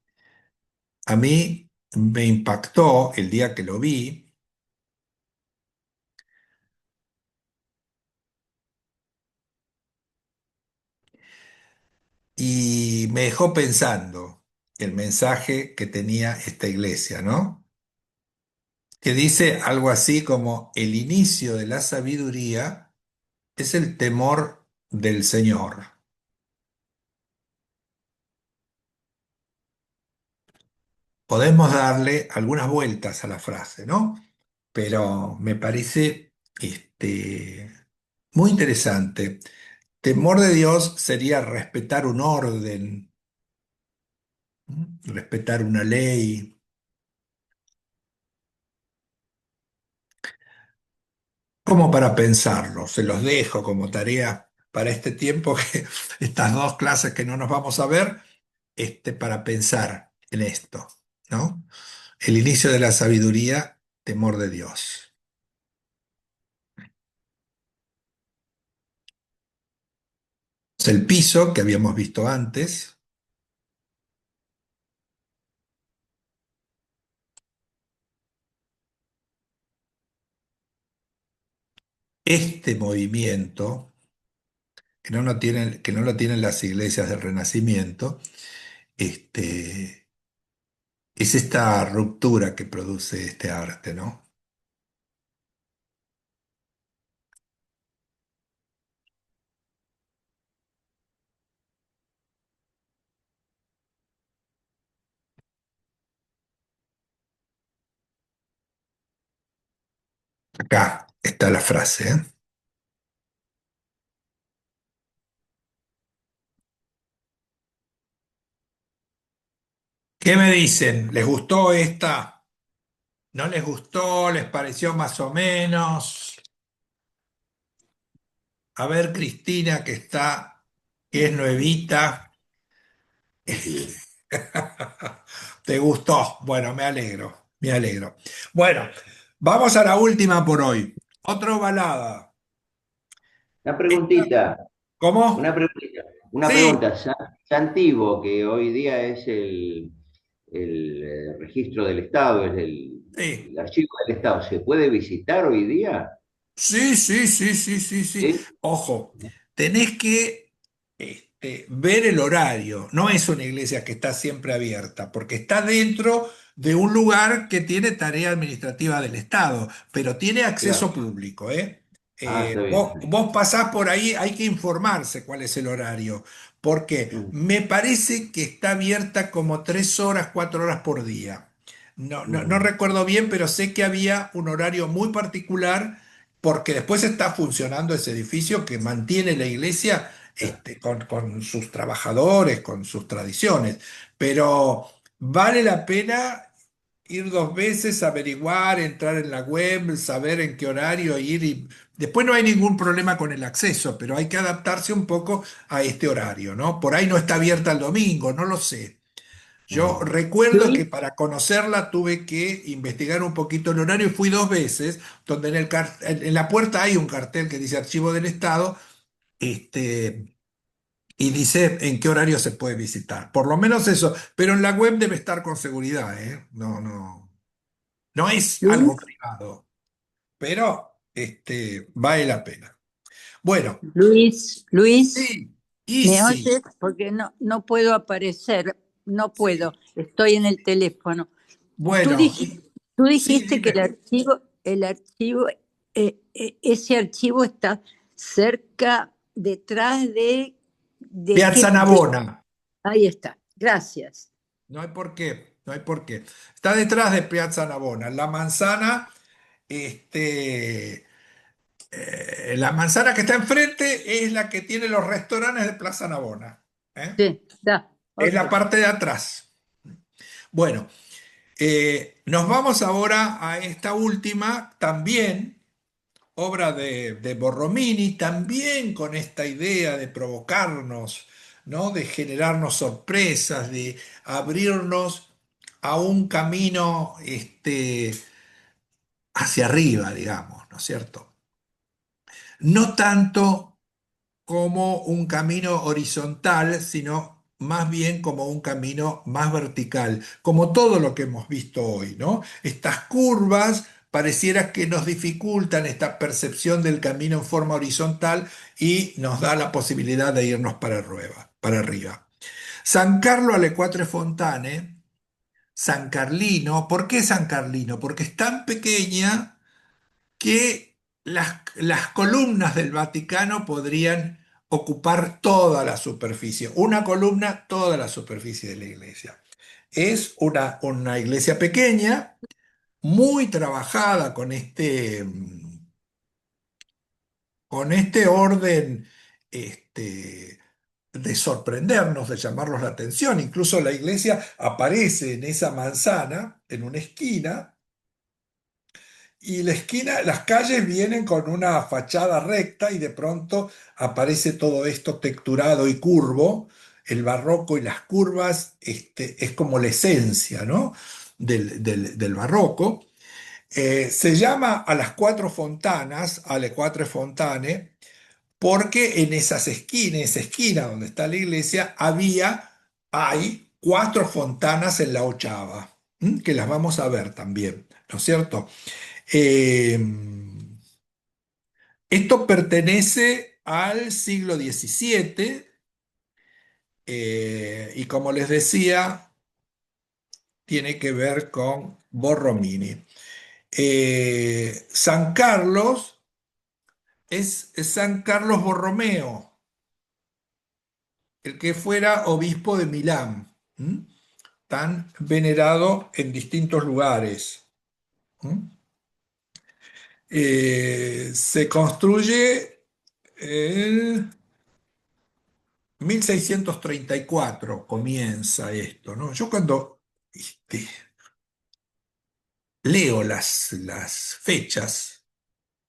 a mí me impactó el día que lo vi y me dejó pensando el mensaje que tenía esta iglesia, ¿no? Que dice algo así como el inicio de la sabiduría es el temor del Señor. Podemos darle algunas vueltas a la frase, ¿no? Pero me parece muy interesante. Temor de Dios sería respetar un orden, ¿m? Respetar una ley, como para pensarlo. Se los dejo como tarea para este tiempo, que estas dos clases que no nos vamos a ver, para pensar en esto, ¿no? El inicio de la sabiduría, temor de Dios. El piso que habíamos visto antes, este movimiento, que no lo tienen las iglesias del Renacimiento, este, es esta ruptura que produce este arte, ¿no? Acá está la frase, ¿eh? ¿Qué me dicen? ¿Les gustó esta? ¿No les gustó? ¿Les pareció más o menos? A ver, Cristina, que es nuevita. Así es. ¿Te gustó? Bueno, me alegro, me alegro. Bueno, vamos a la última por hoy. Otro balada. Una Esta- preguntita, una ¿Cómo? preguntita, una Sí, pregunta. Santiago, que hoy día es el registro del Estado, es sí. el archivo del Estado, ¿se puede visitar hoy día? Sí, sí, sí, sí, sí, sí. ¿Sí? Ojo, tenés que ver el horario. No es una iglesia que está siempre abierta, porque está dentro de un lugar que tiene tarea administrativa del Estado, pero tiene acceso Claro. público, ¿eh? Ah, está bien. Vos pasás por ahí, hay que informarse cuál es el horario, porque Mm, me parece que está abierta como 3 horas, 4 horas por día. No mm, recuerdo bien, pero sé que había un horario muy particular porque después está funcionando ese edificio que mantiene la iglesia claro. con sus trabajadores, con sus tradiciones. Pero vale la pena ir 2 veces, averiguar, entrar en la web, saber en qué horario ir y después no hay ningún problema con el acceso, pero hay que adaptarse un poco a este horario, ¿no? Por ahí no está abierta el domingo, no lo sé. Yo Mm. recuerdo que Luis, para conocerla tuve que investigar un poquito el horario y fui 2 veces, donde en la puerta hay un cartel que dice Archivo del Estado, este, y dice en qué horario se puede visitar. Por lo menos eso, pero en la web debe estar con seguridad, ¿eh? No es algo Luis, privado, pero vale la pena. Bueno, Luis, sí, y ¿me sí. oyes? Porque no puedo aparecer, no puedo, Sí. estoy en el teléfono. Tú Bueno, dijiste, Tú Sí, dijiste que dime. ese archivo está cerca, detrás de Piazza qué, Navona. ahí está. Gracias. No hay por qué, no hay por qué. Está detrás de Piazza Navona. La manzana que está enfrente es la que tiene los restaurantes de Plaza Navona. ¿Eh? Sí, está. Es Ok. la parte de atrás. Bueno, nos vamos ahora a esta última, también obra de Borromini, también con esta idea de provocarnos, ¿no? De generarnos sorpresas, de abrirnos a un camino hacia arriba, digamos, ¿no es cierto? No tanto como un camino horizontal, sino más bien como un camino más vertical, como todo lo que hemos visto hoy, ¿no? Estas curvas pareciera que nos dificultan esta percepción del camino en forma horizontal y nos da la posibilidad de irnos para arriba. San Carlo alle Quattro Fontane, San Carlino, ¿por qué San Carlino? Porque es tan pequeña que las columnas del Vaticano podrían ocupar toda la superficie, una columna, toda la superficie de la iglesia. Es una iglesia pequeña, muy trabajada con este orden de sorprendernos, de llamarnos la atención. Incluso la iglesia aparece en esa manzana, en una esquina, y la esquina, las calles vienen con una fachada recta y de pronto aparece todo esto texturado y curvo. El barroco y las curvas, es como la esencia, ¿no? del barroco. Se llama a las cuatro fontanas, alle quattro fontane, porque en esa esquina donde está la iglesia, hay cuatro fontanas en la ochava, que las vamos a ver también, ¿no es cierto? Eh, Esto pertenece al siglo XVII, y como les decía, tiene que ver con Borromini. San Carlos es San Carlos Borromeo, el que fuera obispo de Milán, ¿m? Tan venerado en distintos lugares. ¿M? Se construye en 1634 comienza esto, ¿no? Yo cuando leo las fechas,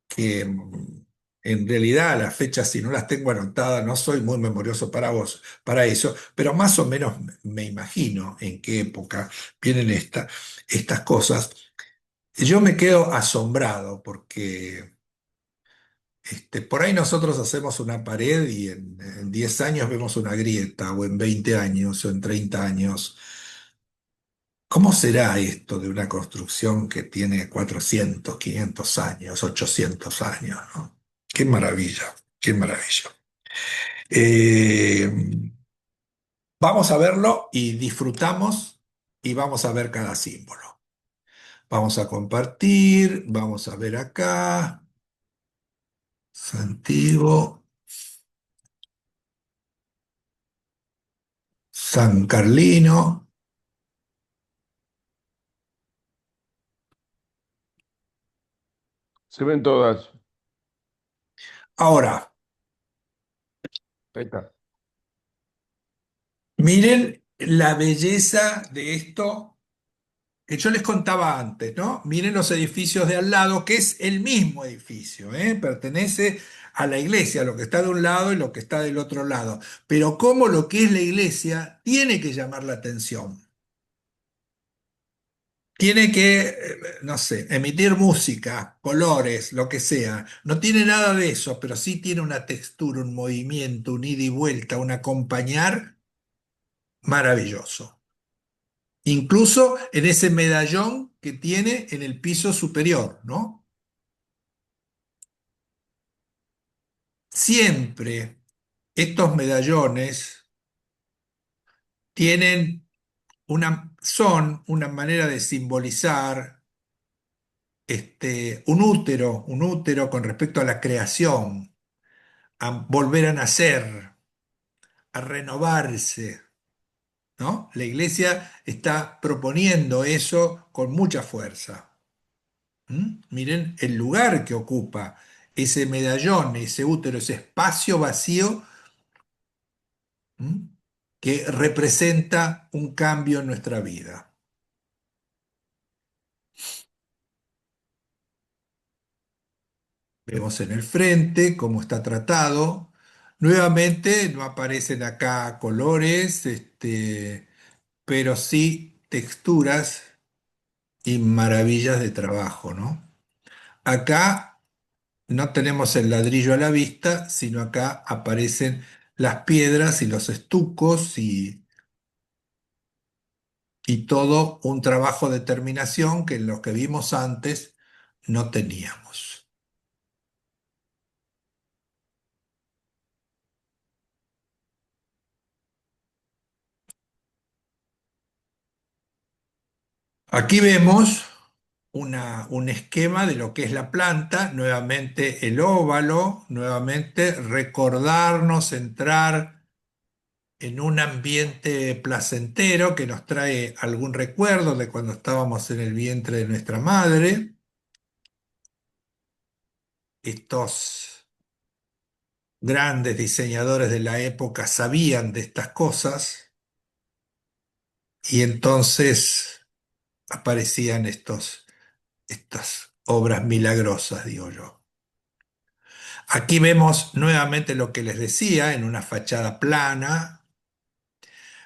que en realidad las fechas, si no las tengo anotadas, no soy muy memorioso para eso, pero más o menos me imagino en qué época vienen estas cosas. Yo me quedo asombrado porque por ahí nosotros hacemos una pared y en 10 años vemos una grieta, o en 20 años, o en 30 años. ¿Cómo será esto de una construcción que tiene 400, 500 años, 800 años, ¿no? Qué maravilla, qué maravilla. Eh, Vamos a verlo y disfrutamos y vamos a ver cada símbolo. Vamos a compartir, vamos a ver acá, Santiago, San Carlino. Se ven todas. Ahora, Ahí está. miren la belleza de esto que yo les contaba antes, ¿no? Miren los edificios de al lado, que es el mismo edificio, ¿eh? Pertenece a la iglesia, lo que está de un lado y lo que está del otro lado. Pero cómo lo que es la iglesia tiene que llamar la atención. Tiene que, no sé, emitir música, colores, lo que sea. No tiene nada de eso, pero sí tiene una textura, un movimiento, un ida y vuelta, un acompañar maravilloso. Incluso en ese medallón que tiene en el piso superior, ¿no? Siempre estos medallones son una manera de simbolizar un útero con respecto a la creación, a volver a nacer, a renovarse, ¿no? La Iglesia está proponiendo eso con mucha fuerza. Miren el lugar que ocupa ese medallón, ese útero, ese espacio vacío, ¿m? Que representa un cambio en nuestra vida. Vemos en el frente cómo está tratado. Nuevamente no aparecen acá colores, pero sí texturas y maravillas de trabajo, ¿no? Acá no tenemos el ladrillo a la vista, sino acá aparecen las piedras y los estucos y todo un trabajo de terminación que en los que vimos antes no teníamos. Aquí vemos un esquema de lo que es la planta, nuevamente el óvalo, nuevamente recordarnos, entrar en un ambiente placentero que nos trae algún recuerdo de cuando estábamos en el vientre de nuestra madre. Estos grandes diseñadores de la época sabían de estas cosas y entonces aparecían estas obras milagrosas, digo yo. Aquí vemos nuevamente lo que les decía, en una fachada plana,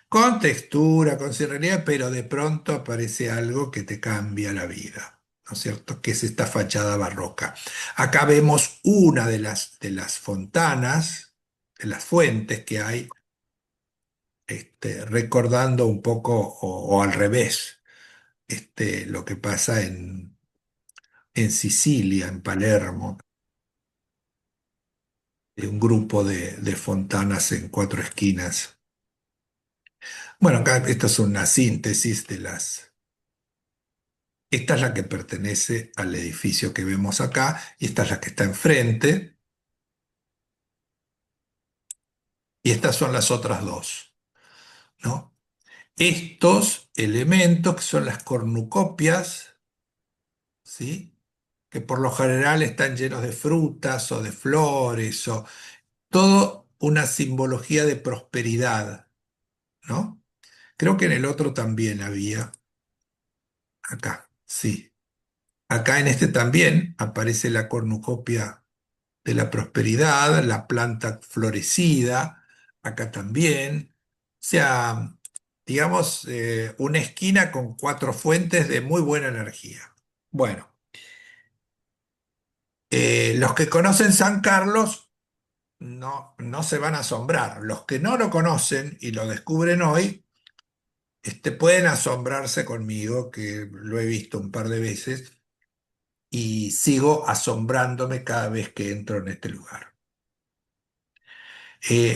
con textura, con realidad, pero de pronto aparece algo que te cambia la vida, ¿no es cierto? Que es esta fachada barroca. Acá vemos una de las fontanas, de las fuentes que hay, recordando un poco, o al revés, lo que pasa en Sicilia, en Palermo, de un grupo de fontanas en cuatro esquinas. Bueno, acá esto es una síntesis de las. Esta es la que pertenece al edificio que vemos acá y esta es la que está enfrente y estas son las otras dos, ¿no? Estos elementos que son las cornucopias, ¿sí? Que por lo general están llenos de frutas o de flores o todo una simbología de prosperidad, ¿no? Creo que en el otro también había, acá, sí. Acá en este también aparece la cornucopia de la prosperidad, la planta florecida, acá también. O sea, digamos, una esquina con cuatro fuentes de muy buena energía. Bueno, los que conocen San Carlos no se van a asombrar. Los que no lo conocen y lo descubren hoy, pueden asombrarse conmigo, que lo he visto un par de veces y sigo asombrándome cada vez que entro en este lugar.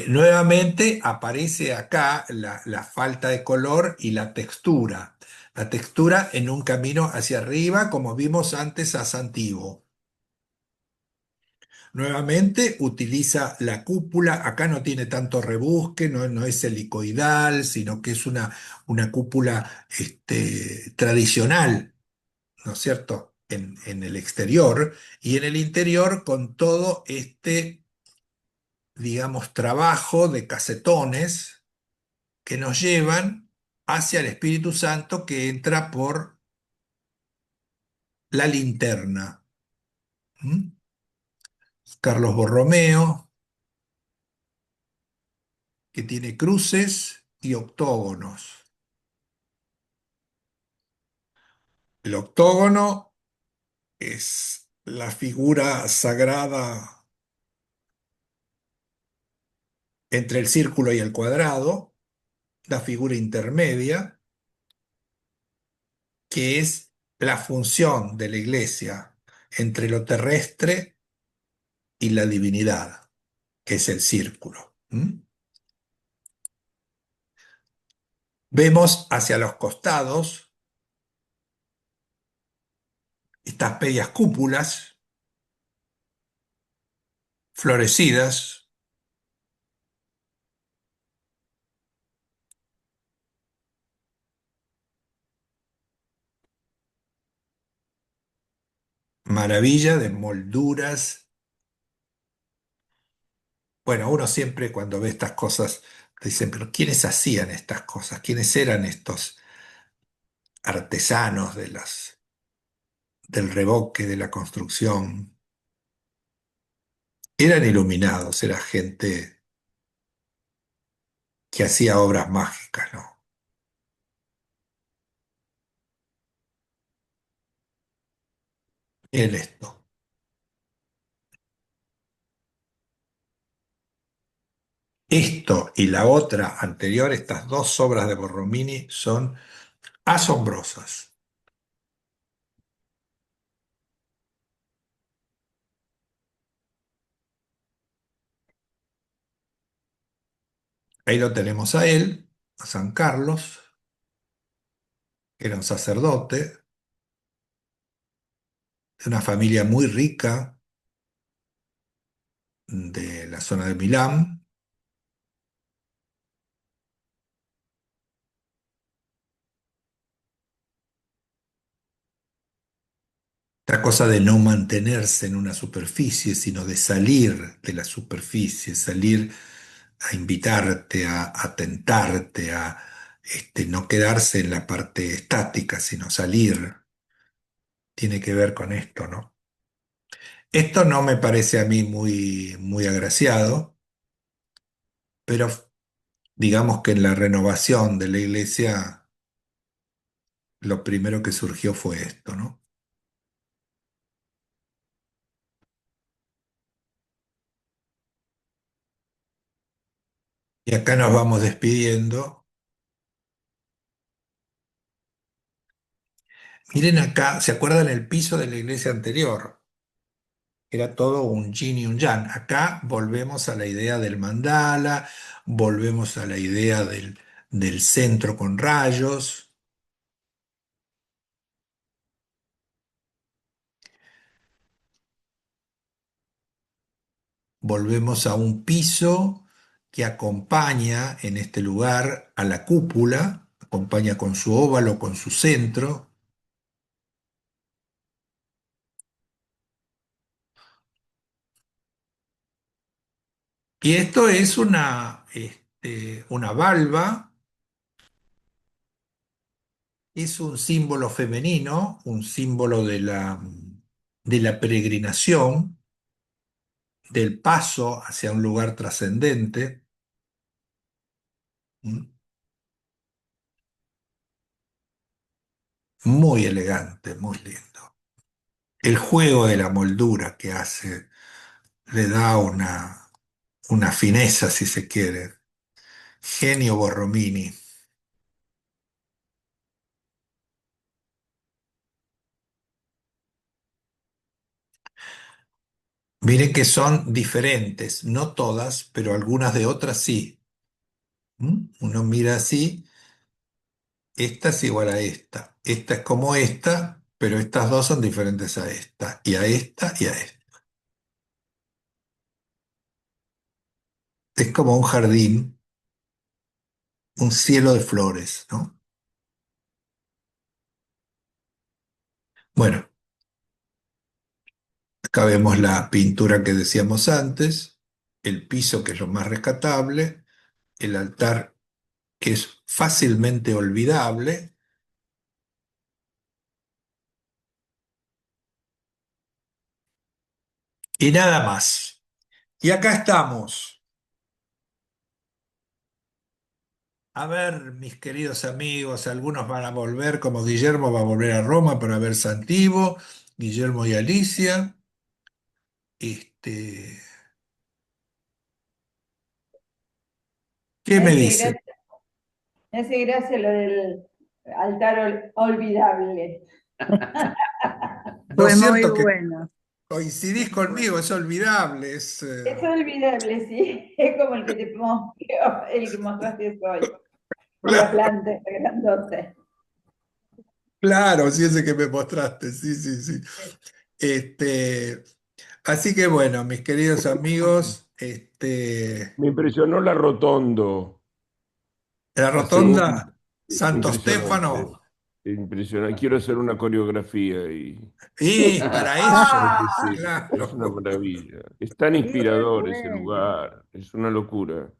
Nuevamente aparece acá la falta de color y la textura. La textura en un camino hacia arriba, como vimos antes a Santiago. Nuevamente utiliza la cúpula, acá no tiene tanto rebusque, no es helicoidal, sino que es una cúpula tradicional, ¿no es cierto? En el exterior y en el interior con todo digamos, trabajo de casetones que nos llevan hacia el Espíritu Santo que entra por la linterna. ¿Mm? Carlos Borromeo, que tiene cruces y octógonos. El octógono es la figura sagrada entre el círculo y el cuadrado, la figura intermedia, que es la función de la iglesia entre lo terrestre y la divinidad, que es el círculo. Vemos hacia los costados estas medias cúpulas florecidas, maravilla de molduras. Bueno, uno siempre cuando ve estas cosas dice, pero ¿quiénes hacían estas cosas? ¿Quiénes eran estos artesanos del revoque, de la construcción? Eran iluminados, era gente que hacía obras mágicas, ¿no? Miren esto. Esto y la otra anterior, estas dos obras de Borromini, son asombrosas. Ahí lo tenemos a él, a San Carlos, que era un sacerdote de una familia muy rica de la zona de Milán. Esta cosa de no mantenerse en una superficie, sino de salir de la superficie, salir a invitarte, a tentarte, a no quedarse en la parte estática, sino salir. Tiene que ver con esto, ¿no? Esto no me parece a mí muy agraciado, pero digamos que en la renovación de la iglesia lo primero que surgió fue esto, ¿no? Y acá nos vamos despidiendo. Miren acá, ¿se acuerdan el piso de la iglesia anterior? Era todo un yin y un yang. Acá volvemos a la idea del mandala, volvemos a la idea del centro con rayos. Volvemos a un piso que acompaña en este lugar a la cúpula, acompaña con su óvalo, con su centro. Y esto es una valva, es un símbolo femenino, un símbolo de la peregrinación, del paso hacia un lugar trascendente. ¿Mm? Muy elegante, muy lindo. El juego de la moldura que hace le da una fineza, si se quiere. Genio Borromini. Miren que son diferentes, no todas, pero algunas de otras sí. Uno mira así, esta es igual a esta es como esta, pero estas dos son diferentes a esta, y a esta y a esta. Es como un jardín, un cielo de flores, ¿no? Bueno, acá vemos la pintura que decíamos antes, el piso que es lo más rescatable, el altar que es fácilmente olvidable, y nada más. Y acá estamos. A ver, mis queridos amigos, algunos van a volver, como Guillermo va a volver a Roma para ver Santiago, Guillermo y Alicia. Este, ¿Qué Me me hace dice? gracia, me hace gracia lo del altar olvidable. ¿No es Fue muy cierto que bueno. coincidís Muy bueno. conmigo? Es olvidable. Es olvidable, sí. Es como el que el que mostraste hoy, de la planta, esa grandote. Claro, sí, ese que me mostraste, sí, sí, sí. Este, así que bueno, mis queridos amigos, Me impresionó la Rotondo. la Hace rotonda Santo impresionante. Stefano, Impresionante. Quiero hacer una coreografía y para eso, porque es una claro. maravilla. Es tan Qué inspirador ese bueno. lugar. Es una locura.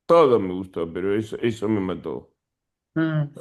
Todo me gustó, pero eso me mató. Mm.